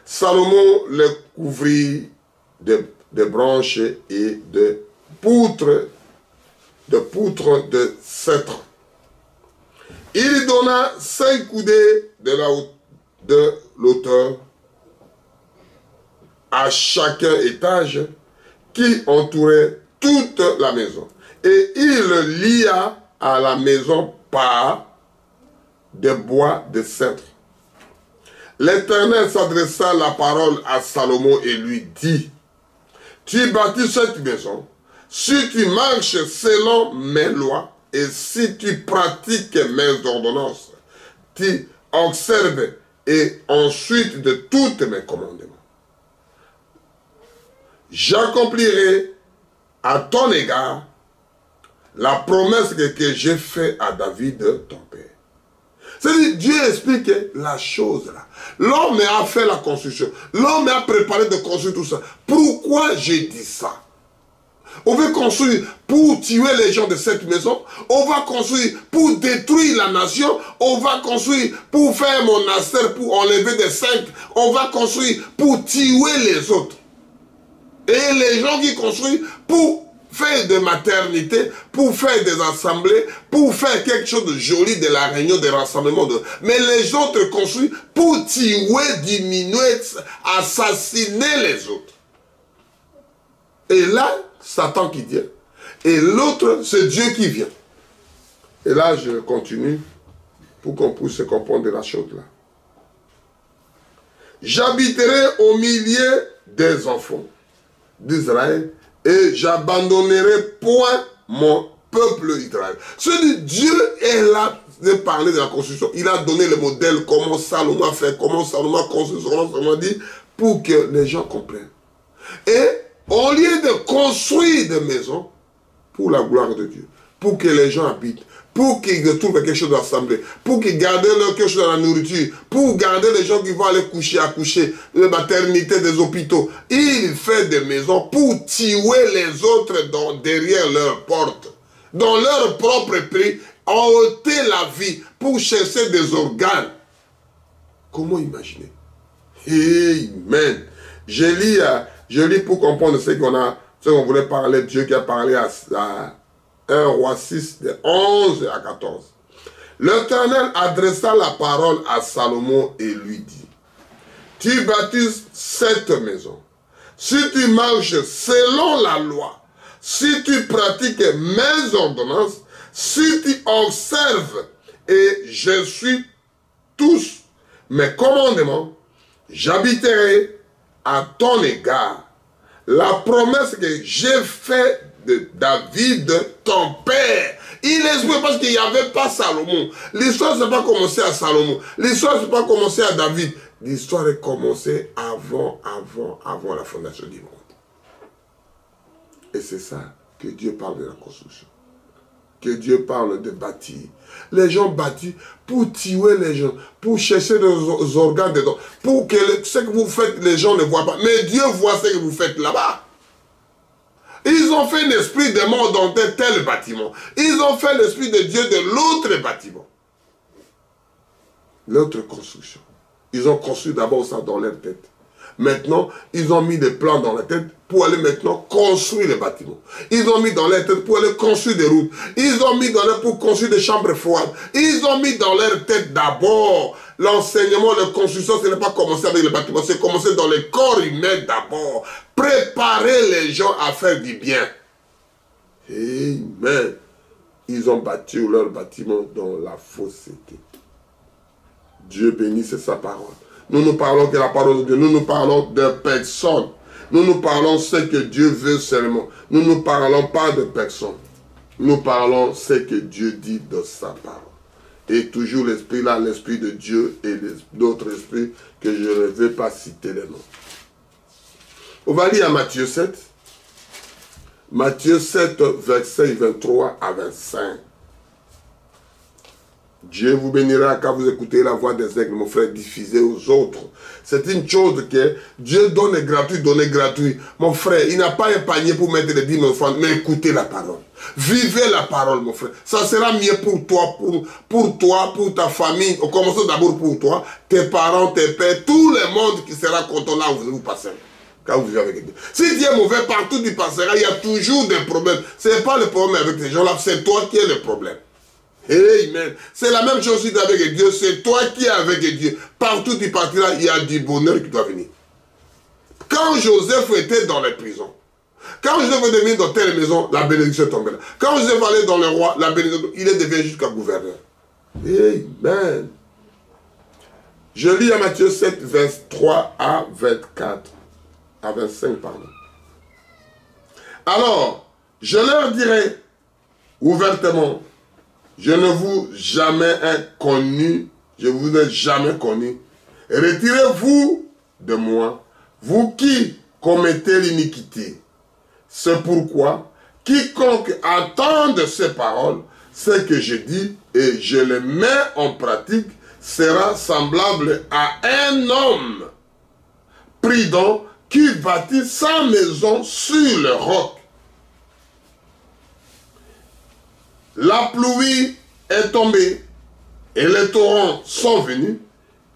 Salomon le couvrit de branches et de poutres de cèdre. Il donna 5 coudées de l'auteur à chacun étage qui entourait toute la maison. Et il lia à la maison par des bois de cèdre. L'Éternel s'adressa la parole à Salomon et lui dit, « Tu bâtis cette maison, si tu marches selon mes lois et si tu pratiques mes ordonnances, tu observes et ensuite de toutes mes commandements. J'accomplirai à ton égard la promesse que j'ai faite à David, ton père. » C'est-à-dire, Dieu explique la chose là. L'homme a fait la construction. L'homme a préparé de construire tout ça. Pourquoi j'ai dit ça? On veut construire pour tuer les gens de cette maison. On va construire pour détruire la nation. On va construire pour faire monastère, pour enlever des saints. On va construire pour tuer les autres. Et les gens qui construisent pour faire des maternités, pour faire des assemblées, pour faire quelque chose de joli de la réunion des rassemblements. Mais les autres construisent pour tuer, diminuer, assassiner les autres. Et là, Satan qui vient. Et l'autre, c'est Dieu qui vient. Et là, je continue pour qu'on puisse comprendre de la chose là. J'habiterai au milieu des enfants d'Israël et j'abandonnerai point mon peuple Israël. Dieu est là de parler de la construction. Il a donné le modèle, comment Salomon a fait, comment Salomon a construit, comment Salomon a dit, pour que les gens comprennent. Et au lieu de construire des maisons pour la gloire de Dieu, pour que les gens habitent, pour qu'ils trouvent quelque chose d'assemblée, pour qu'ils gardent leur quelque chose dans la nourriture, pour garder les gens qui vont aller coucher, accoucher, les maternités des hôpitaux. Il fait des maisons pour tuer les autres derrière leurs portes. Dans leur propre prix, ôter la vie pour chercher des organes. Comment imaginer? Amen. Je lis pour comprendre ce qu'on voulait parler, Dieu qui a parlé à 1 roi 6, de 11 à 14. L'Éternel adressa la parole à Salomon et lui dit, « Tu bâtis cette maison. Si tu marches selon la loi, si tu pratiques mes ordonnances, si tu observes et je suis tous mes commandements, j'habiterai à ton égard la promesse que j'ai faite de David, ton père. » Il explique parce qu'il n'y avait pas Salomon. L'histoire ne s'est pas commencée à Salomon. L'histoire ne s'est pas commencée à David. L'histoire est commencée avant la fondation du monde. Et c'est ça que Dieu parle de la construction. que Dieu parle de bâtir. Les gens bâtissent pour tuer les gens, pour chercher des organes dedans, pour que ce que vous faites, les gens ne voient pas. Mais Dieu voit ce que vous faites là-bas. Ils ont fait l'esprit de mort dans tel bâtiment. Ils ont fait l'esprit de Dieu de l'autre bâtiment. L'autre construction. Ils ont construit d'abord ça dans leur tête. Maintenant, ils ont mis des plans dans la tête pour aller maintenant construire les bâtiments. Ils ont mis dans leur tête pour aller construire des routes. Ils ont mis dans leur pour construire des chambres froides. Ils ont mis dans leur tête d'abord l'enseignement, la construction, ce n'est pas commencer avec les bâtiments, c'est commencer dans les corps humains d'abord. Préparer les gens à faire du bien. Amen. Ils ont bâti leur bâtiment dans la fausseté. Dieu bénisse sa parole. Nous ne parlons que la parole de Dieu. Nous parlons de personne. Nous parlons ce que Dieu veut seulement. Nous ne parlons pas de personne. Nous parlons ce que Dieu dit de sa parole. Et toujours l'esprit là, l'esprit de Dieu et d'autres esprits que je ne vais pas citer les noms. On va lire à Matthieu 7. Matthieu 7, versets 23 à 25. Dieu vous bénira quand vous écoutez la voix des aigles, mon frère, diffusée aux autres. C'est une chose que Dieu donne gratuit, donne gratuit. Mon frère, il n'a pas un panier pour mettre les 10 000 francs, mais écoutez la parole. Vivez la parole, mon frère. Ça sera mieux pour toi, pour ta famille. On commence d'abord pour toi, tes parents, tes pères, tout le monde qui sera content là où vous passez. Quand vous vivez avec Dieu. Si Dieu est mauvais, partout tu passeras, il y a toujours des problèmes. Ce n'est pas le problème avec ces gens-là, c'est toi qui es le problème. Amen. C'est la même chose si tu es avec Dieu, c'est toi qui es avec Dieu. Partout tu partiras, il y a du bonheur qui doit venir. Quand Joseph était dans les prisons, quand Joseph est devenu dans telle maison, la bénédiction est tombée là. Quand Joseph allait dans le roi, la bénédiction, il est devenu jusqu'à gouverneur. Amen. Je lis à Matthieu 7, vers 3 à 24. À 25, pardon. Alors, je leur dirai ouvertement, je ne vous jamais connu, je vous ai jamais connu. Retirez-vous de moi, vous qui commettez l'iniquité. C'est pourquoi, quiconque entend ces paroles, ce que je dis et je les mets en pratique, sera semblable à un homme prudent qui bâtit sa maison sur le roc. La pluie est tombée et les torrents sont venus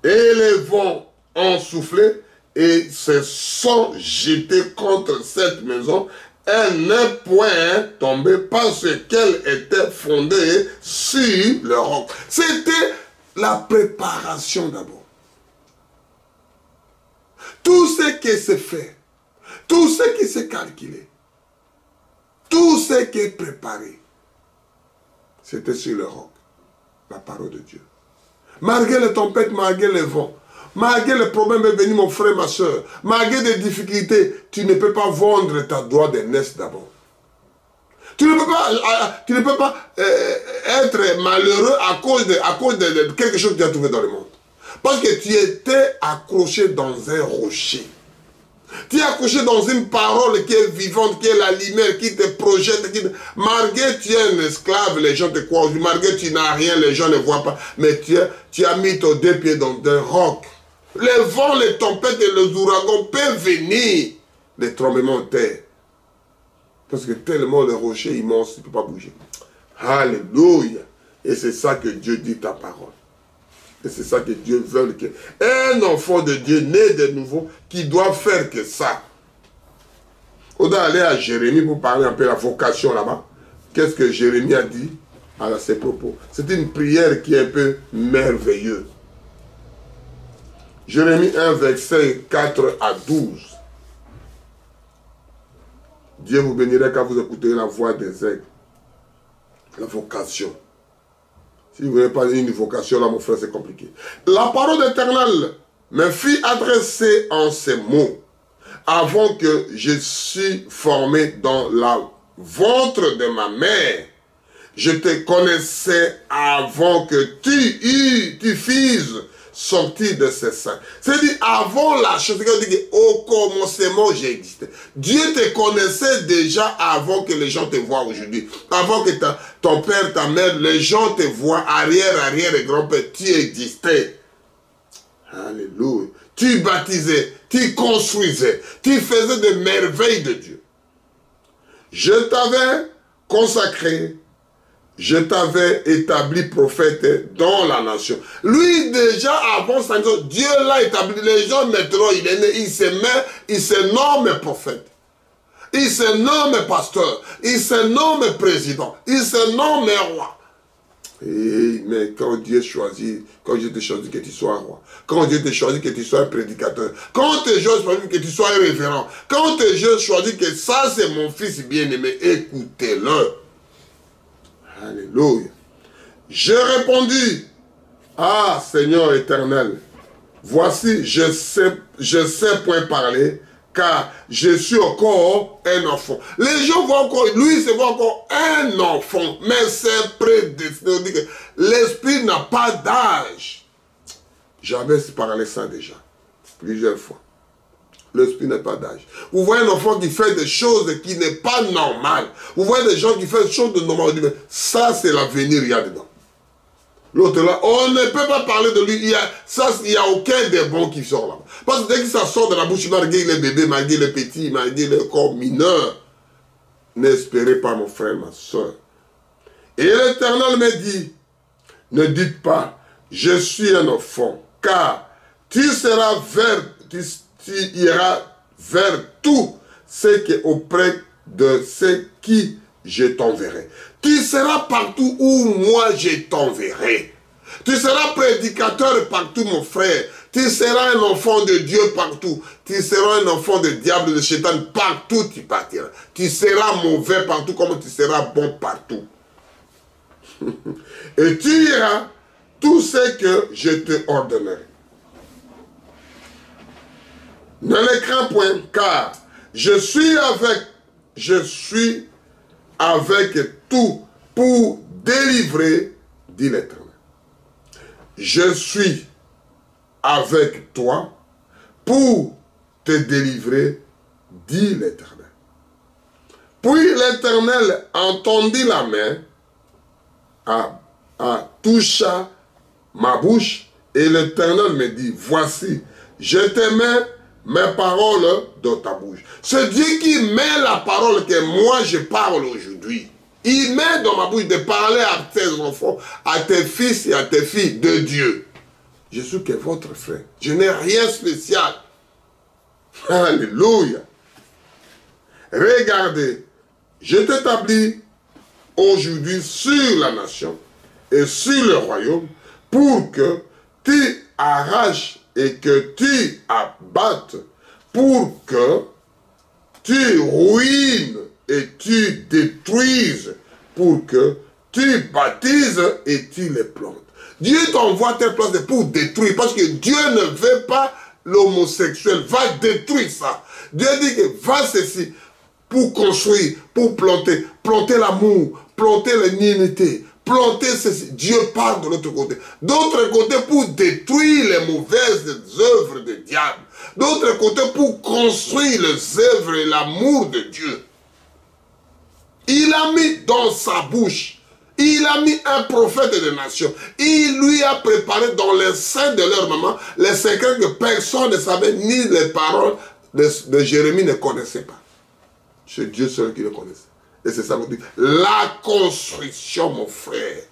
et les vents ont soufflé et se sont jetés contre cette maison. Elle n'est point tombée parce qu'elle était fondée sur le roc. C'était la préparation d'abord. Tout ce qui s'est fait, tout ce qui s'est calculé, tout ce qui est préparé, c'était sur le roc, la parole de Dieu. Malgré les tempêtes, malgré les vents, malgré les problèmes venus, mon frère, ma soeur, malgré des difficultés, tu ne peux pas vendre ta droit d'aînesse d'abord. Tu ne peux pas être malheureux à cause de quelque chose que tu as trouvé dans le monde. Parce que tu étais accroché dans un rocher. Tu es accroché dans une parole qui est vivante, qui est la lumière, qui te projette. Malgré que tu es un esclave, les gens te croient. Malgré que tu n'as rien, les gens ne voient pas. Mais tu as mis tes deux pieds dans un roc. Les vents, les tempêtes et les ouragans peuvent venir. Les tremblements de terre. Parce que tellement le rocher immense, il ne peut pas bouger. Alléluia. Et c'est ça que Dieu dit ta parole. Et c'est ça que Dieu veut. Un enfant de Dieu né de nouveau qui doit faire que ça. On doit aller à Jérémie pour parler un peu de la vocation là-bas. Qu'est-ce que Jérémie a dit à ses propos? C'est une prière qui est un peu merveilleuse. Jérémie 1, verset 4 à 12. Dieu vous bénira quand vous écoutez la voix des aigles. La vocation. Si vous n'avez pas une vocation, là, mon frère, c'est compliqué. La parole d'Éternel me fit adresser en ces mots. Avant que je suis formé dans la ventre de ma mère, je te connaissais avant que tu fisses sorti de ses seins. C'est-à-dire, avant la chose, c'est-à-dire au commencement, j'ai existé. Dieu te connaissait déjà avant que les gens te voient aujourd'hui. Avant que ton père, ta mère, les gens te voient, arrière et grand-père, tu existais. Alléluia. Tu baptisais, tu construisais, tu faisais des merveilles de Dieu. Je t'avais consacré, je t'avais établi prophète dans la nation. Lui, déjà, avant sa naissance, Dieu l'a établi. Les gens, maintenant, il est né, il se nomme prophète. Il se nomme pasteur. Il se nomme président. Il se nomme roi. Mais quand Dieu choisit, quand Dieu te choisit que tu sois roi, quand Dieu te choisit que tu sois un prédicateur, quand Dieu choisit que tu sois un révérend, quand Dieu choisit que ça c'est mon fils bien-aimé, écoutez-le. Alléluia. J'ai répondu, ah Seigneur éternel, voici, je sais point parler, car je suis encore un enfant. Les gens voient encore, lui, se voit encore un enfant, mais c'est prédestiné. On dit que l'esprit n'a pas d'âge. J'avais parlé ça déjà, plusieurs fois. L'esprit n'a pas d'âge. Vous voyez un enfant qui fait des choses qui n'est pas normales. Vous voyez des gens qui font des choses de normales. On dit, mais ça, c'est l'avenir, il y a dedans. L'autre là, on ne peut pas parler de lui. Il n'y a aucun des bons qui sort là. Parce que dès que ça sort de la bouche, malgré les bébés, malgré les petits, malgré les corps mineurs, n'espérez pas mon frère, ma soeur. Et l'Éternel me dit, ne dites pas, je suis un enfant, car tu iras vers tout ce qui est auprès de ceux qui je t'enverrai. Tu seras partout où moi je t'enverrai. Tu seras prédicateur partout, mon frère. Tu seras un enfant de Dieu partout. Tu seras un enfant de diable, de Satan partout tu partiras. Tu seras mauvais partout comme tu seras bon partout. Et tu iras tout ce que je te ordonnerai. Ne les crains point, car je suis avec tout pour délivrer, dit l'Éternel. Je suis avec toi pour te délivrer, dit l'Éternel. Puis l'Éternel entendit la main, toucha ma bouche, et l'Éternel me dit, voici, je te mets mes paroles dans ta bouche. C'est Dieu qui met la parole que moi je parle aujourd'hui. Il met dans ma bouche de parler à tes enfants, à tes fils et à tes filles de Dieu. Je suis que votre frère. Je n'ai rien de spécial. Alléluia. Regardez, je t'établis aujourd'hui sur la nation et sur le royaume pour que tu arraches et que tu abattes, pour que tu ruines et tu détruises, pour que tu baptises et tu les plantes. Dieu t'envoie tes plantes pour détruire, parce que Dieu ne veut pas l'homosexuel, va détruire ça. Dieu dit que va ceci pour construire, pour planter, planter l'amour, planter l'unité, planter ceci. Dieu parle de l'autre côté. D'autre côté, pour détruire les mauvaises œuvres du diable. D'autre côté, pour construire les œuvres et l'amour de Dieu. Il a mis dans sa bouche, il a mis un prophète des nations. Il lui a préparé dans les seins de leur maman les secrets que personne ne savait, ni les paroles de Jérémie ne connaissait pas. C'est Dieu seul qui le connaissait. Et c'est ça qu'on dit. La construction, mon frère.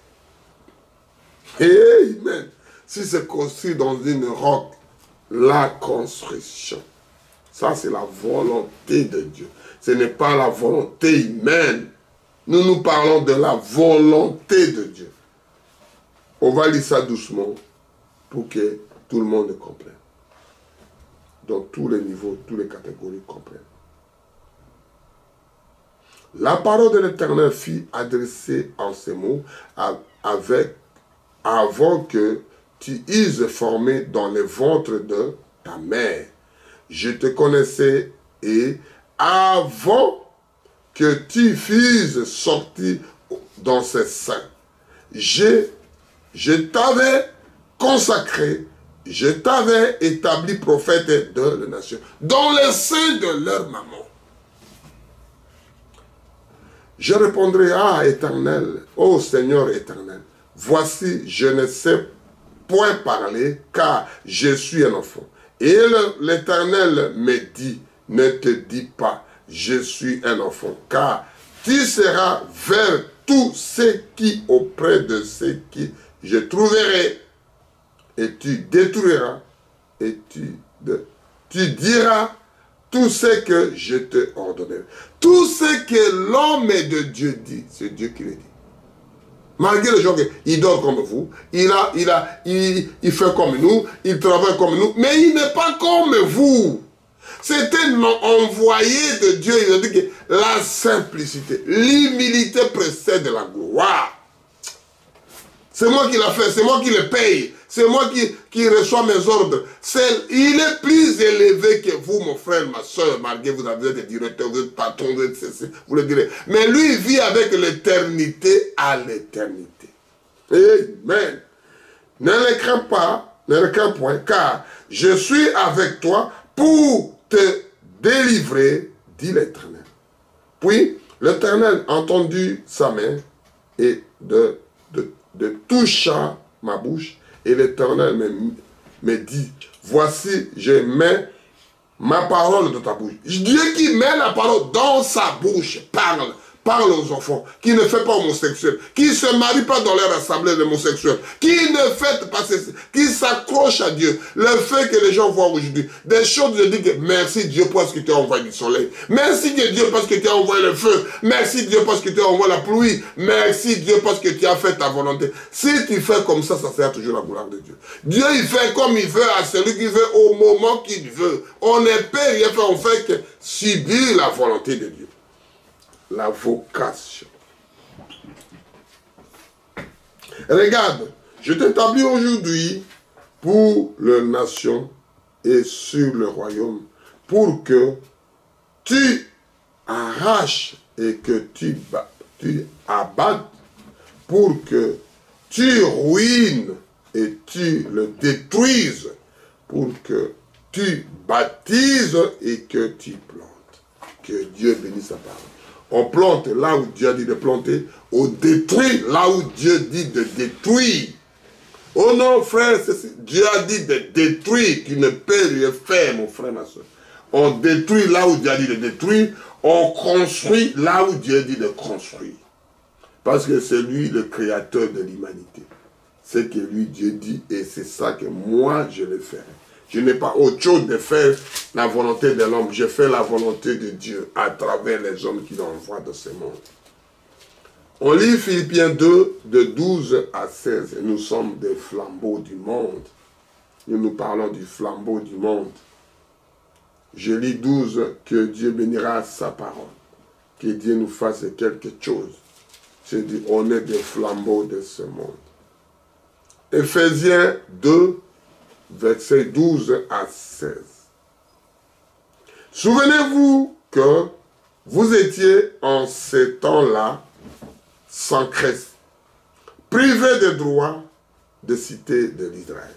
Amen. Si c'est construit dans une roque, la construction. Ça, c'est la volonté de Dieu. Ce n'est pas la volonté humaine. Nous parlons de la volonté de Dieu. On va lire ça doucement pour que tout le monde comprenne. Dans tous les niveaux, toutes les catégories comprennent. La parole de l'Éternel fut adressée en ces mots avant que tu euses formé dans le ventre de ta mère. Je te connaissais et avant que tu fusses sorti dans ses seins, je t'avais consacré je t'avais établi prophète de la nation, dans le sein de leur maman. Je répondrai, ah Éternel, ô Seigneur éternel, voici, je ne sais point parler, car je suis un enfant. Et l'Éternel me dit, ne te dis pas, je suis un enfant, car tu seras vers tous ceux qui, auprès de ceux qui je trouverai, et tu détruiras, et tu diras tout ce que je te ordonnerai. Tout ce que l'homme de Dieu dit, c'est Dieu qui le dit. Malgré les gens qui dort comme vous, il fait comme nous, il travaille comme nous, mais il n'est pas comme vous. C'est un envoyé de Dieu. Il a dit que la simplicité, l'humilité précède la gloire. C'est moi qui l'a fait, c'est moi qui le paye, c'est moi qui reçois mes ordres. Il est plus élevé que vous, mon frère, ma soeur, malgré vous avez des directeurs, vous êtes patron, vous le direz. Mais lui, il vit avec l'éternité à l'éternité. Amen. Ne le crains pas, ne le crains point, car je suis avec toi pour te délivrer, dit l'Éternel. Puis, l'Éternel entendit sa main et de toucha ma bouche, et l'Éternel me dit, voici, je mets ma parole dans ta bouche. Dieu qui met la parole dans sa bouche, parle aux enfants, qui ne fait pas homosexuel, qui ne se marie pas dans leur assemblée d'homosexuels, qui ne fait pas ceci, qui s'accroche à Dieu. Le fait que les gens voient aujourd'hui, des choses, je dis que merci Dieu parce que tu as envoyé du soleil, merci Dieu parce que tu as envoyé le feu, merci Dieu parce que tu as envoyé la pluie, merci Dieu parce que tu as fait ta volonté. Si tu fais comme ça sert toujours la gloire de Dieu. Dieu, il fait comme il veut à celui qui veut au moment qu'il veut. On ne peut rien faire, on fait que subir la volonté de Dieu. La vocation. Regarde, je t'établis aujourd'hui pour les nations et sur le royaume, pour que tu arraches et que tu abattes, pour que tu ruines et tu le détruises, pour que tu baptises et que tu plantes. Que Dieu bénisse sa parole. On plante là où Dieu a dit de planter. On détruit là où Dieu dit de détruire. Oh non, frère, Dieu a dit de détruire. Tu ne peux rien faire, mon frère, ma soeur. On détruit là où Dieu a dit de détruire. On construit là où Dieu a dit de construire. Parce que c'est lui le créateur de l'humanité. C'est que lui, Dieu dit, et c'est ça que moi, je le ferai. Je n'ai pas autre chose de faire la volonté de l'homme. Je fais la volonté de Dieu à travers les hommes qu'il envoie dans ce monde. On lit Philippiens 2, de 12 à 16. Nous sommes des flambeaux du monde. Nous parlons du flambeau du monde. Je lis 12, que Dieu bénira sa parole. Que Dieu nous fasse quelque chose. Je dis, on est des flambeaux de ce monde. Éphésiens 2, versets 12 à 16. Souvenez-vous que vous étiez en ces temps-là sans Christ, privés de droit de cité de l'Israël,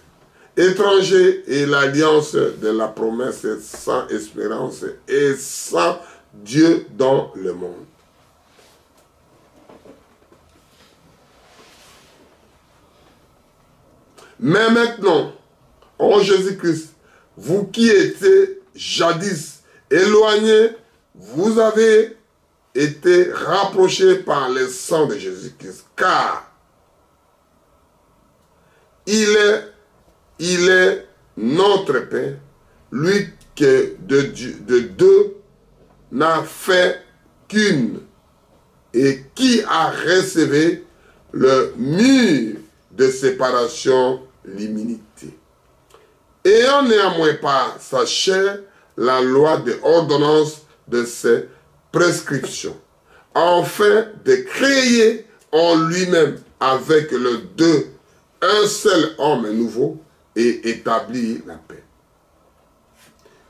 étrangers et l'alliance de la promesse sans espérance et sans Dieu dans le monde. Mais maintenant, en Jésus-Christ, vous qui étiez jadis éloignés, vous avez été rapprochés par le sang de Jésus-Christ, car il est notre Père, lui que de deux n'a fait qu'une, et qui a relevé le mur de séparation, l'immunité. Ayant néanmoins par sa chair la loi de ordonnance de ses prescriptions, afin de créer en lui-même avec le deux un seul homme nouveau et établir la paix.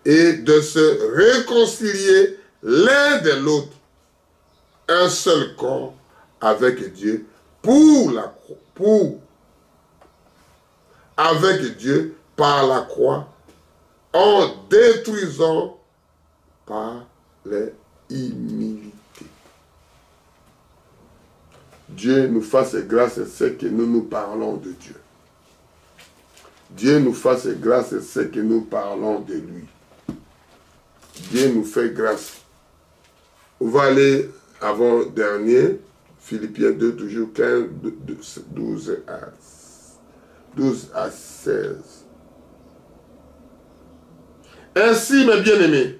Et de se réconcilier l'un de l'autre, un seul corps avec Dieu, avec Dieu par la croix, en détruisant par les humilités. Dieu nous fasse grâce et c'est que nous parlons de Dieu. Dieu nous fasse grâce et c'est que nous parlons de lui. Dieu nous fait grâce. On va aller avant-dernier, Philippiens 2, toujours 15, 12 à 16. Ainsi, mes bien-aimés,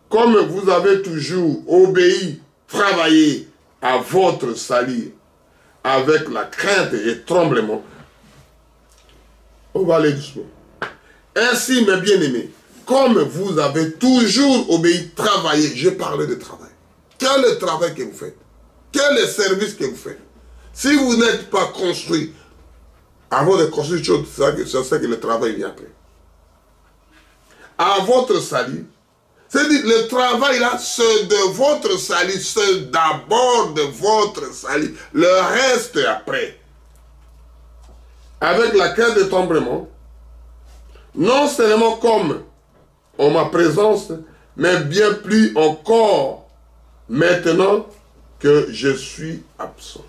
comme vous avez toujours obéi, travaillé à votre salut avec la crainte et tremblement, on va aller doucement. Ainsi, mes bien-aimés, comme vous avez toujours obéi, travaillé, je parlais de travail. Quel est le travail que vous faites? Quel est le service que vous faites? Si vous n'êtes pas construit, avant de construire quelque chose, c'est que le travail vient après. À votre salut, c'est-à-dire le travail là, c'est de votre salut, c'est d'abord de votre salut, le reste après. Avec la crainte de tremblement, non seulement comme en ma présence, mais bien plus encore maintenant que je suis absent.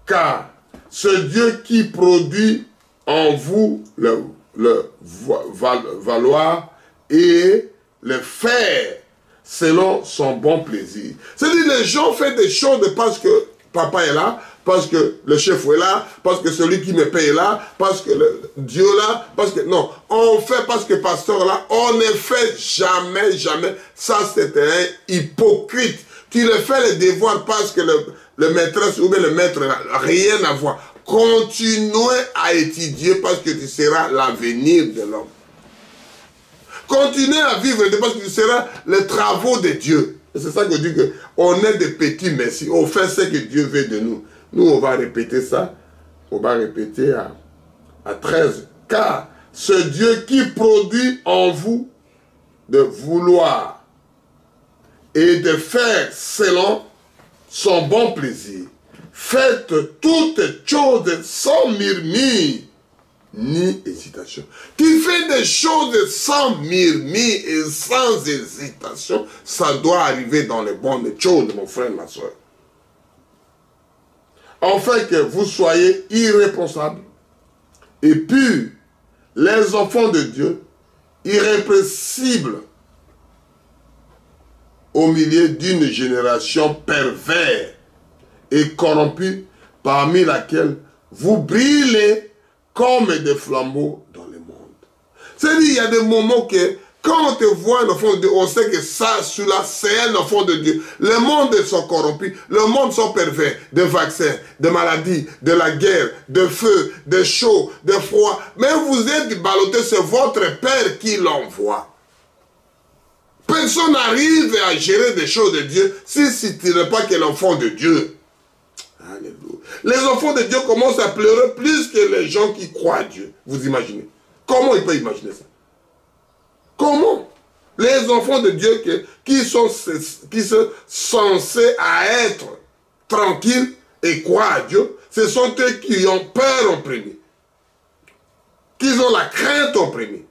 Car ce Dieu qui produit en vous le valoir et le faire selon son bon plaisir. C'est-à-dire les gens font des choses parce que papa est là, parce que le chef est là, parce que celui qui me paye est là, parce que Dieu est là, parce que... Non, on fait parce que pasteur est là, on ne fait jamais, jamais. Ça, c'est un hypocrite. Tu le fais les devoirs parce que le maîtresse ou bien le maître n'a rien à voir. Continuez à étudier parce que tu seras l'avenir de l'homme. Continuez à vivre parce que tu seras les travaux de Dieu. C'est ça que je dis qu'on est des petits messies. On fait ce que Dieu veut de nous. Nous, on va répéter ça. On va répéter à 13. Car ce Dieu qui produit en vous de vouloir et de faire selon son bon plaisir, faites toutes choses sans murmure ni hésitation. Tu fais des choses sans murmure et sans hésitation, ça doit arriver dans les bonnes choses, mon frère, ma soeur. Afin que vous soyez irréprochables et purs, les enfants de Dieu, irrépréhensibles au milieu d'une génération perverse et corrompue, parmi laquelle vous brillez comme des flambeaux dans le monde. C'est-à-dire, il y a des moments que, quand on te voit un enfant de Dieu, on sait que ça, celui-là, c'est un enfant de Dieu. Le monde est corrompu, le monde est pervers, de vaccins, de maladies, de la guerre, de feu, de chaud, de froid. Mais vous êtes ballottés, c'est votre Père qui l'envoie. Personne n'arrive à gérer des choses de Dieu si tu n'es pas que l'enfant de Dieu. Alléluia. Les enfants de Dieu commencent à pleurer plus que les gens qui croient à Dieu. Vous imaginez? Comment ils peuvent imaginer ça? Comment? Les enfants de Dieu qui sont censés à être tranquilles et croire à Dieu, ce sont eux qui ont peur en premier. Qui ont la crainte en premier.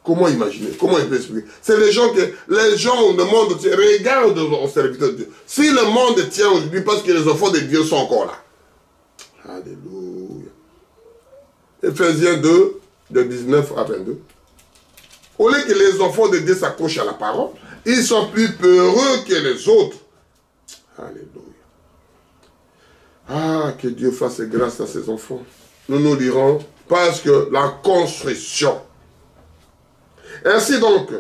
Comment imaginer? Comment il peut expliquer? C'est les gens que les gens le monde regardent au serviteur de Dieu. Si le monde tient aujourd'hui parce que les enfants de Dieu sont encore là. Alléluia. Ephésiens 2, de 19 à 22. Au lieu que les enfants de Dieu s'accrochent à la parole, ils sont plus peureux que les autres. Alléluia. Ah, que Dieu fasse grâce à ses enfants. Nous lirons parce que la construction. Ainsi donc,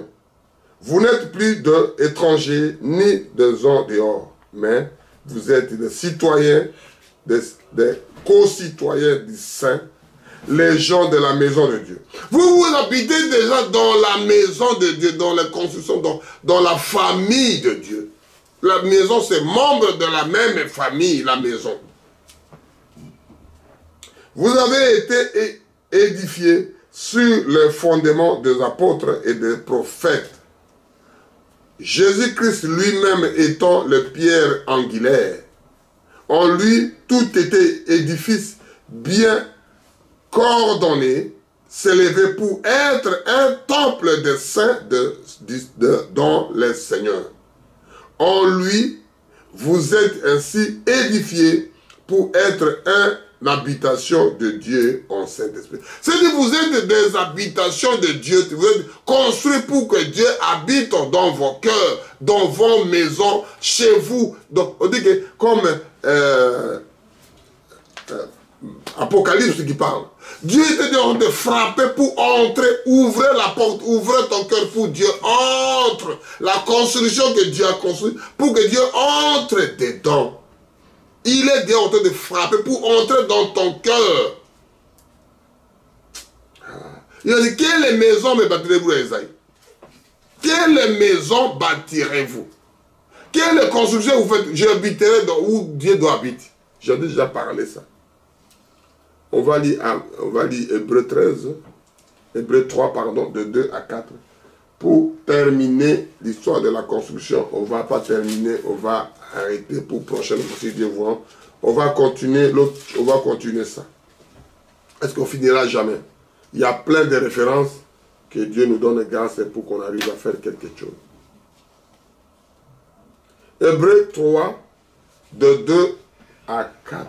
vous n'êtes plus d'étrangers ni de gens dehors, mais vous êtes des citoyens, des co-citoyens du Saint, les gens de la maison de Dieu. Vous habitez déjà dans la maison de Dieu, dans la construction, dans la famille de Dieu. La maison, c'est membre de la même famille, la maison. Vous avez été édifiés sur les fondements des apôtres et des prophètes. Jésus-Christ lui-même étant le pierre angulaire. En lui, tout était édifice bien coordonné s'élever pour être un temple des saints dont les seigneurs. En lui, vous êtes ainsi édifiés pour être une habitation de Dieu en Saint-Esprit. C'est-à-dire vous êtes des habitations de Dieu, vous êtes construits pour que Dieu habite dans vos cœurs, dans vos maisons, chez vous. Donc, on dit que comme Apocalypse qui parle, Dieu était en train de frapper pour entrer, ouvrir la porte, ouvrir ton cœur pour Dieu entre. La construction que Dieu a construite, pour que Dieu entre dedans. Il est Dieu en train de frapper pour entrer dans ton cœur. Il a dit, quelle maison me bâtirez-vous, Esaïe? Quelle maison bâtirez-vous? Quelle construction vous faites? J'habiterai où Dieu doit habiter. J'ai déjà parlé ça. On va lire Hébreux 13, Hébreux 3, pardon, de 2 à 4. Pour terminer l'histoire de la construction, on ne va pas terminer, on va arrêter pour prochaine fois, si Dieu voit. On va continuer ça. Est-ce qu'on finira jamais? Il y a plein de références que Dieu nous donne grâce pour qu'on arrive à faire quelque chose. Hébreux 3, de 2 à 4.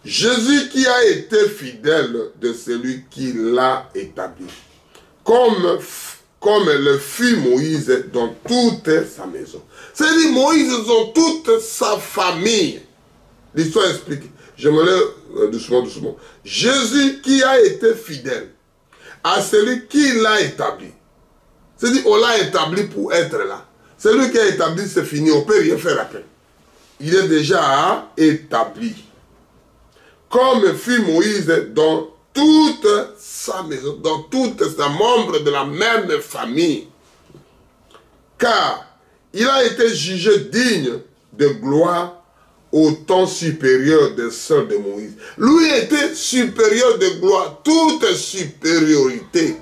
Jésus qui a été fidèle de celui qui l'a établi, comme le fut Moïse dans toute sa maison. C'est-à-dire Moïse dans toute sa famille. L'histoire explique. Je me lève doucement. Jésus qui a été fidèle à celui qui l'a établi. C'est-à-dire on l'a établi pour être là. Celui qui a établi, c'est fini, on ne peut rien faire après. Il est déjà établi. Comme fut Moïse dans toute sa maison, dans toutes ses membres de la même famille. Car il a été jugé digne de gloire au temps supérieur des sœurs de Moïse. Lui était supérieur de gloire, toute supériorité.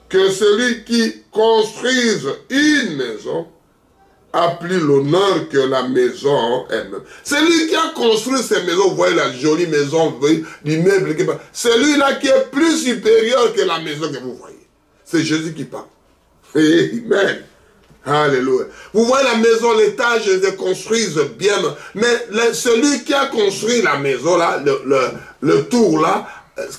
Que celui qui construise une maison a plus l'honneur que la maison elle-même. C'est lui qui a construit ces maisons, vous voyez la jolie maison, l'immeuble, c'est lui-là qui est plus supérieur que la maison que vous voyez. C'est Jésus qui parle. Amen. Alléluia. Vous voyez la maison, l'étage, ils les construisent bien, mais celui qui a construit la maison, là, le tour là,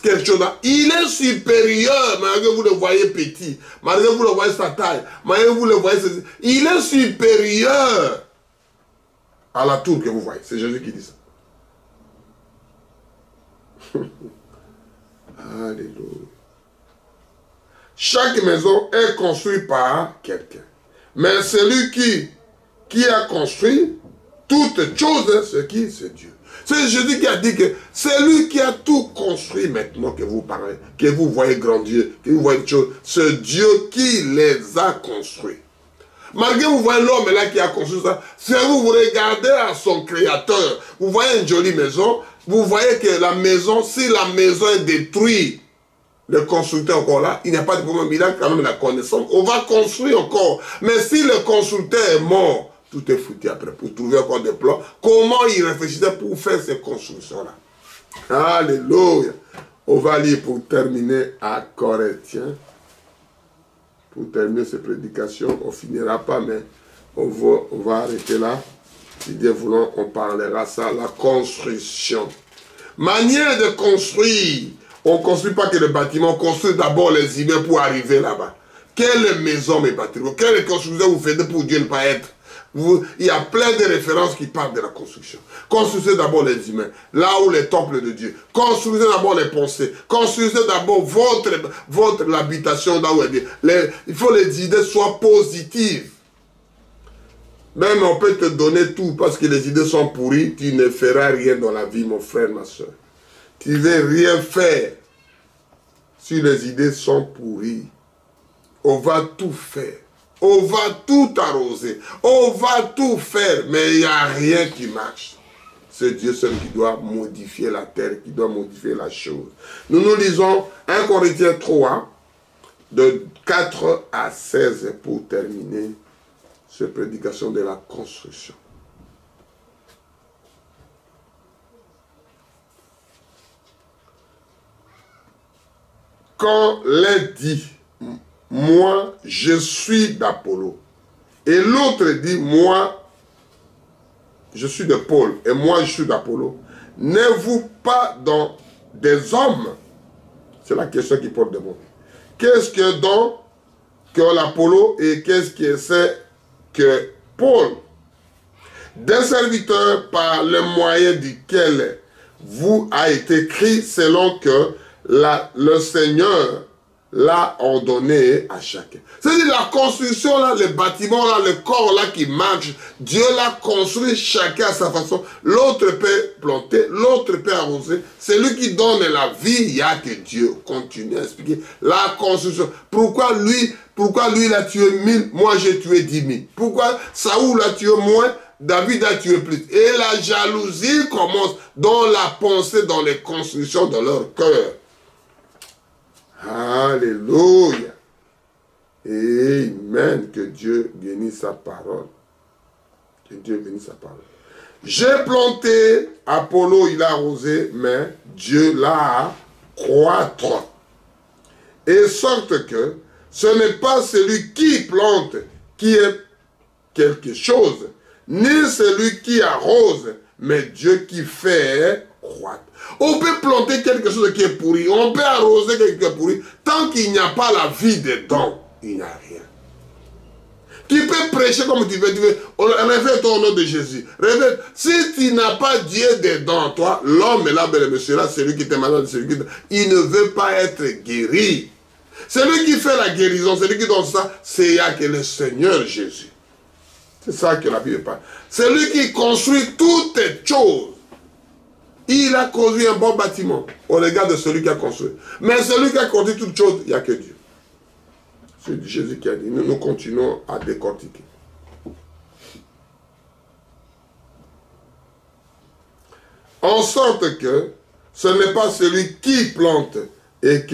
quelque chose là, il est supérieur, malgré que vous le voyez petit, malgré que vous le voyez sa taille, malgré que vous le voyez, il est supérieur à la tour que vous voyez. C'est Jésus qui dit ça. Alléluia. Chaque maison est construite par quelqu'un. Mais celui qui a construit toutes choses, c'est Dieu. C'est Jésus qui a dit que c'est lui qui a tout construit maintenant que vous parlez, que vous voyez grandir, que vous voyez des choses. C'est Dieu qui les a construits. Malgré vous voyez l'homme là qui a construit ça, si vous regardez à son créateur, vous voyez une jolie maison, vous voyez que la maison, si la maison est détruite, le constructeur encore là, il n'y a pas de problème, il a quand même la connaissance, on va construire encore. Mais si le constructeur est mort, tout est foutu après pour trouver encore des plans. Comment il réfléchissait pour faire ces constructions-là? Alléluia. On va lire pour terminer à Corinthiens. Pour terminer cette prédication, on ne finira pas, mais on va arrêter là. Si Dieu voulant, on parlera ça, la construction. Manière de construire. On ne construit pas que le bâtiment, on construit d'abord les immeubles pour arriver là-bas. Quelle maison mes bâtiments? Quelle construction vous faites pour Dieu ne pas être? Il y a plein de références qui parlent de la construction. Construisez d'abord les humains, là où les temples de Dieu. Construisez d'abord les pensées. Construisez d'abord votre habitation là où elle est. Il faut que les idées soient positives. Même on peut te donner tout parce que les idées sont pourries. Tu ne feras rien dans la vie, mon frère, ma soeur. Tu ne veux rien faire si les idées sont pourries. On va tout faire. On va tout arroser. On va tout faire. Mais il n'y a rien qui marche. C'est Dieu seul qui doit modifier la terre, qui doit modifier la chose. Nous lisons 1 Corinthiens 3, de 4 à 16 pour terminer cette prédication de la construction. quand l'un dit, moi, je suis d'Apollo, et l'autre dit, moi, je suis de Paul, et moi, je suis d'Apollo, n'êtes-vous pas dans des hommes? C'est la question qui porte de moi. Qu'est-ce que donc que l'Apollo et qu'est-ce que c'est que Paul? Des serviteurs par le moyen duquel vous a été écrit selon que le Seigneur l'a ordonné à chacun. C'est-à-dire la construction, là, le bâtiment, là, le corps là, qui marche, Dieu l'a construit chacun à sa façon. L'autre peut planter, l'autre peut arroser. Celui qui donne la vie, il n'y a que Dieu. Continue à expliquer la construction. Pourquoi lui il a tué 1000, moi j'ai tué 10 000. Pourquoi Saoul a tué moins, David a tué plus. Et la jalousie commence dans la pensée, dans les constructions de leur cœur. Alléluia. Amen. Que Dieu bénisse sa parole. Que Dieu bénisse sa parole. J'ai planté, Apollo il a arrosé, mais Dieu l'a croître. Et sorte que ce n'est pas celui qui plante qui est quelque chose, ni celui qui arrose, mais Dieu qui fait croître. On peut planter quelque chose qui est pourri, on peut arroser quelque chose qui est pourri, tant qu'il n'y a pas la vie dedans, il n'y a rien. Tu peux prêcher comme tu veux, révèle-toi au nom de Jésus. Révèle. Si tu n'as pas Dieu dedans toi, l'homme est là, le monsieur là, celui qui est malade, il ne veut pas être guéri. Celui qui fait la guérison, celui qui donne ça, c'est il y a que le Seigneur Jésus. C'est ça que la Bible parle. Celui qui construit toutes choses. Il a construit un bon bâtiment au regard de celui qui a construit. Mais celui qui a construit toutes choses, il n'y a que Dieu. C'est Jésus qui a dit. Nous continuons à décortiquer. En sorte que ce n'est pas celui qui plante et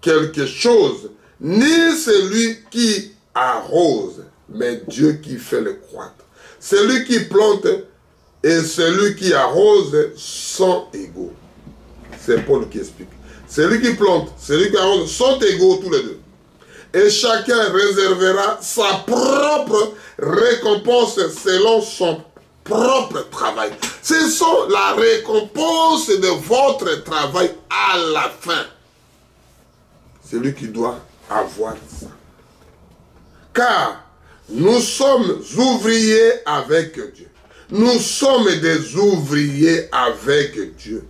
quelque chose, ni celui qui arrose, mais Dieu qui fait le croître. Celui qui plante et celui qui arrose sont égaux. C'est Paul qui explique. Celui qui plante, celui qui arrose sont égaux tous les deux. Et chacun réservera sa propre récompense selon son propre travail. Ce sont la récompense de votre travail à la fin. C'est lui qui doit avoir ça. Car nous sommes ouvriers avec Dieu. Nous sommes des ouvriers avec Dieu.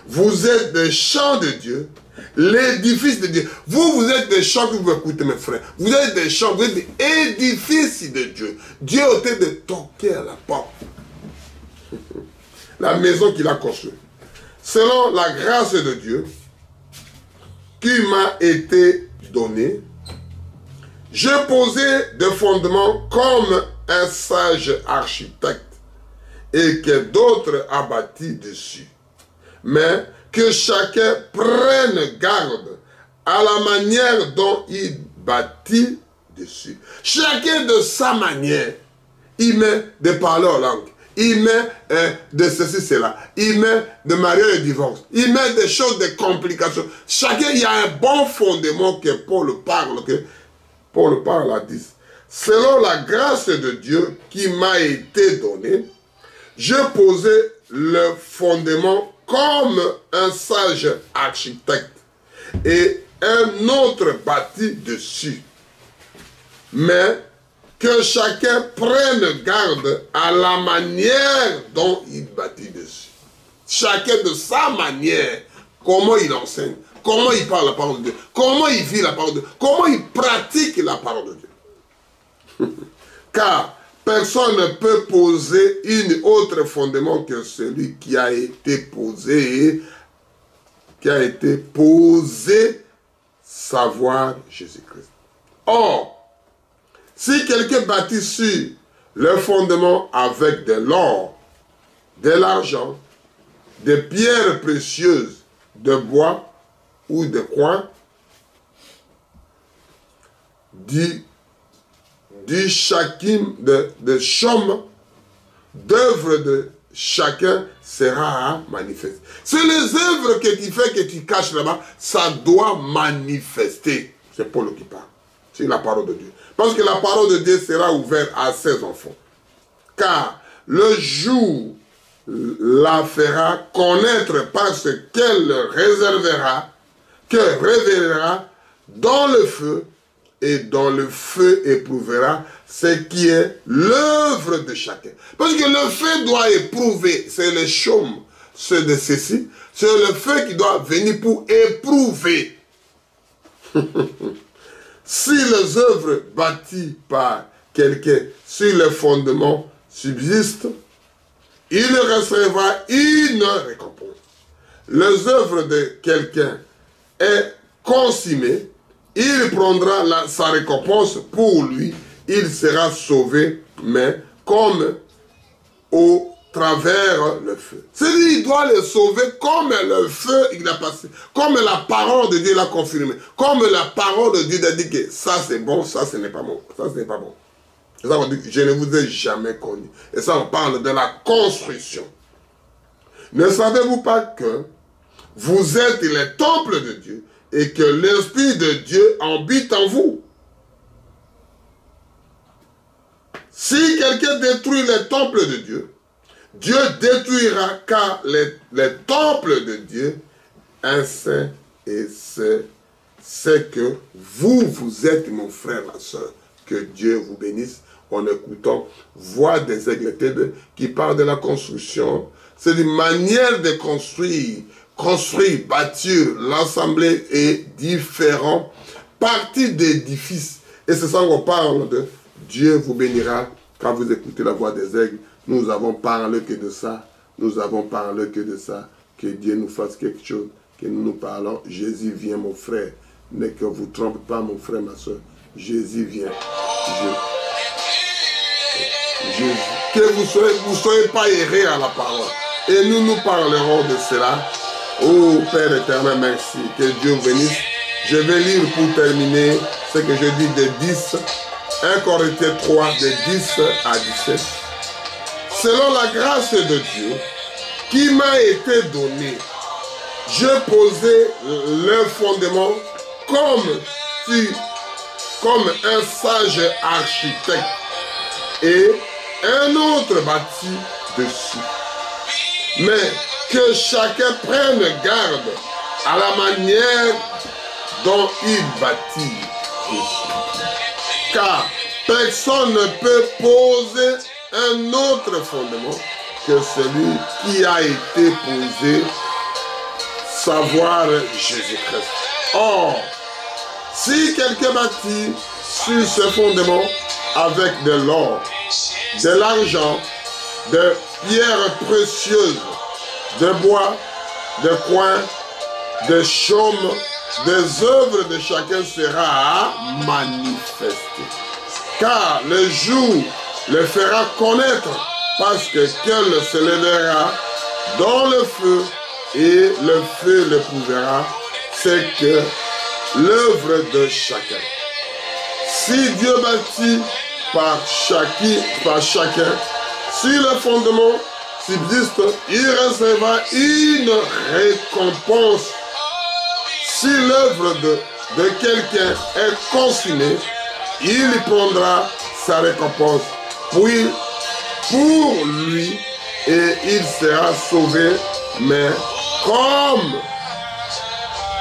Vous êtes des champs de Dieu, l'édifice de Dieu. Vous êtes des champs que vous écoutez, mes frères. Vous êtes des champs, vous êtes des édifices de Dieu. Dieu a été de toquer à la porte. La maison qu'il a construite. Selon la grâce de Dieu qui m'a été donnée, j'ai posé des fondements comme un sage architecte et que d'autres a bâti dessus. Mais que chacun prenne garde à la manière dont il bâtit dessus. Chacun de sa manière, il met de parler en langue. Il met de ceci, cela. Il met de mariage et divorce. Il met des choses, des complications. Chacun, il y a un bon fondement que Paul parle à 10. Selon la grâce de Dieu qui m'a été donnée, je posais le fondement comme un sage architecte et un autre bâtit dessus. Mais que chacun prenne garde à la manière dont il bâtit dessus. Chacun de sa manière, comment il enseigne, comment il parle la parole de Dieu, comment il vit la parole de Dieu, comment il pratique la parole de Dieu. Car personne ne peut poser une autre fondement que celui qui a été posé, savoir Jésus-Christ. Or, si quelqu'un bâtit sur le fondement avec de l'or, de l'argent, des pierres précieuses, de bois ou de coin, du shakim, de chaume, d'œuvres de chacun sera manifesté. C'est les œuvres que tu fais, que tu caches là-bas, ça doit manifester. C'est Paul qui parle. C'est la parole de Dieu. Parce que la parole de Dieu sera ouverte à ses enfants. Car le jour la fera connaître parce qu'elle révélera dans le feu, et dans le feu éprouvera ce qui est l'œuvre de chacun. Parce que le feu doit éprouver, c'est le chaume, c'est de ceci, c'est le feu qui doit venir pour éprouver. Si les œuvres bâties par quelqu'un sur le fondement subsistent, il recevra une récompense. Les œuvres de quelqu'un est consommée, il prendra sa récompense pour lui, il sera sauvé, mais comme au travers le feu. C'est-à-dire, il doit le sauver comme le feu il a passé, comme la parole de Dieu l'a confirmé, comme la parole de Dieu a dit que ça c'est bon, ça ce n'est pas bon, ça ce n'est pas bon. Ça, on dit, je ne vous ai jamais connu. Et ça, on parle de la construction. Ne savez-vous pas que vous êtes le temple de Dieu et que l'Esprit de Dieu habite en vous? Si quelqu'un détruit le temple de Dieu, Dieu détruira, car le temple de Dieu est saint, et c'est que vous êtes mon frère, ma soeur. Que Dieu vous bénisse en écoutant Voix des Aigles qui parle de la construction. C'est une manière de construire, bâtir, l'assemblée et différentes parties d'édifices. Et c'est ça qu'on parle de Dieu vous bénira quand vous écoutez la voix des aigles. Nous avons parlé que de ça. Nous avons parlé que de ça. Que Dieu nous fasse quelque chose. Que nous parlons. Jésus vient, mon frère. Ne que vous trompez pas, mon frère, ma soeur. Jésus vient. Que vous ne soyez pas errés à la parole. Et nous parlerons de cela. Oh Père éternel, merci. Que Dieu bénisse. Je vais lire pour terminer ce que je dis de 10. 1 Corinthiens 3, de 10 à 17. Selon la grâce de Dieu qui m'a été donnée, j'ai posé le fondement comme un sage architecte, et un autre bâti dessus. Mais que chacun prenne garde à la manière dont il bâtit dessus. Car personne ne peut poser un autre fondement que celui qui a été posé, savoir Jésus-Christ. Or, si quelqu'un bâtit sur ce fondement avec de l'or, de l'argent, de pierres précieuses, de bois, de coin, de chaume, des œuvres de chacun sera manifesté. Car le jour le fera connaître, parce que qu'elle se lèvera dans le feu, et le feu le prouvera, c'est que l'œuvre de chacun. Si Dieu bâtit par chacun, si le fondement subsiste, il recevra une récompense. Si l'œuvre de quelqu'un est consommée, il prendra sa récompense pour lui, et il sera sauvé, mais comme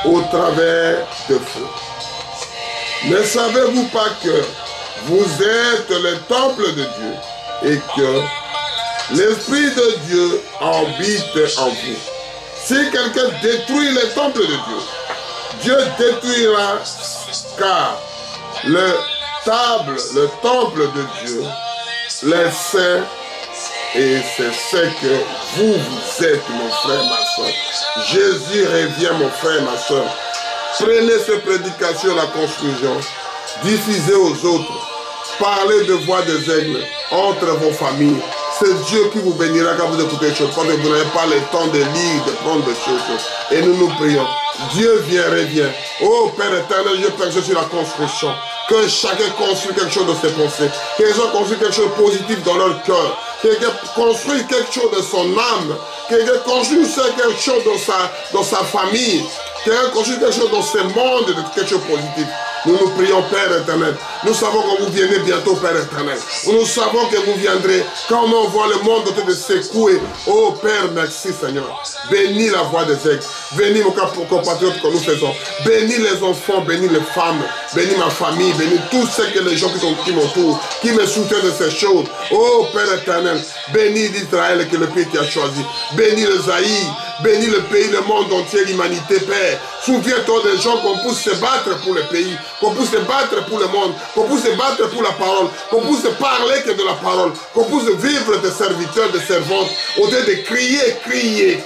au travers de feu. Ne savez-vous pas que vous êtes le temple de Dieu et que l'Esprit de Dieu habite en vous? Si quelqu'un détruit le temple de Dieu, Dieu détruira, car le temple de Dieu, les saints, et c'est ce que vous êtes, mon frère, ma soeur. Jésus revient, mon frère, ma soeur. Prenez cette prédication, la construction, diffusez aux autres, parlez de Voix des Aigles entre vos familles. C'est Dieu qui vous bénira quand vous écoutez les choses, parce que vous n'avez pas le temps de lire, de prendre des choses. Et nous prions. Dieu vient, revient. Oh Père éternel, je prie sur la construction. Que chacun construise quelque chose de ses pensées. Que les gens construisent quelque chose de positif dans leur cœur. quelqu'un construit quelque chose de son âme, quelqu'un construit quelque chose dans sa famille, quelqu'un construit quelque chose dans ce monde, quelque chose de positif. Nous nous prions, Père éternel. Nous savons que vous venez bientôt, Père éternel. Nous savons que vous viendrez. Quand on voit le monde en train de secouer. Oh Père, merci Seigneur. Bénis la voix des aigles. Bénis mon compatriotes que nous faisons. Bénis les enfants, bénis les femmes. Bénis ma famille, bénis tous ceux que les gens qui m'entourent, qui me soutiennent de ces choses. Oh Père éternel, bénis l'Israël que le pays qui a choisi. Bénis le Zaïre. Bénis le pays, le monde entier, l'humanité, Père. Souviens-toi des gens qu'on puisse se battre pour le pays, qu'on puisse se battre pour le monde, qu'on puisse se battre pour la parole, qu'on puisse parler que de la parole, qu'on puisse vivre des serviteurs, des servantes, au lieu de crier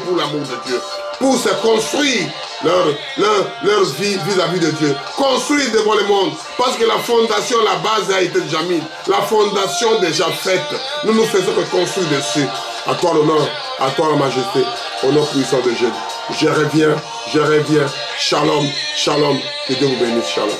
pour l'amour de Dieu, pour se construire leur vie vis-à-vis de Dieu. Construire devant le monde, parce que la fondation, la base a été déjà mise, la fondation déjà faite. Nous ne faisons que construire dessus. À toi l'honneur, à toi la majesté, au nom puissant de Jésus. Je reviens. Shalom, shalom, que Dieu vous bénisse, shalom.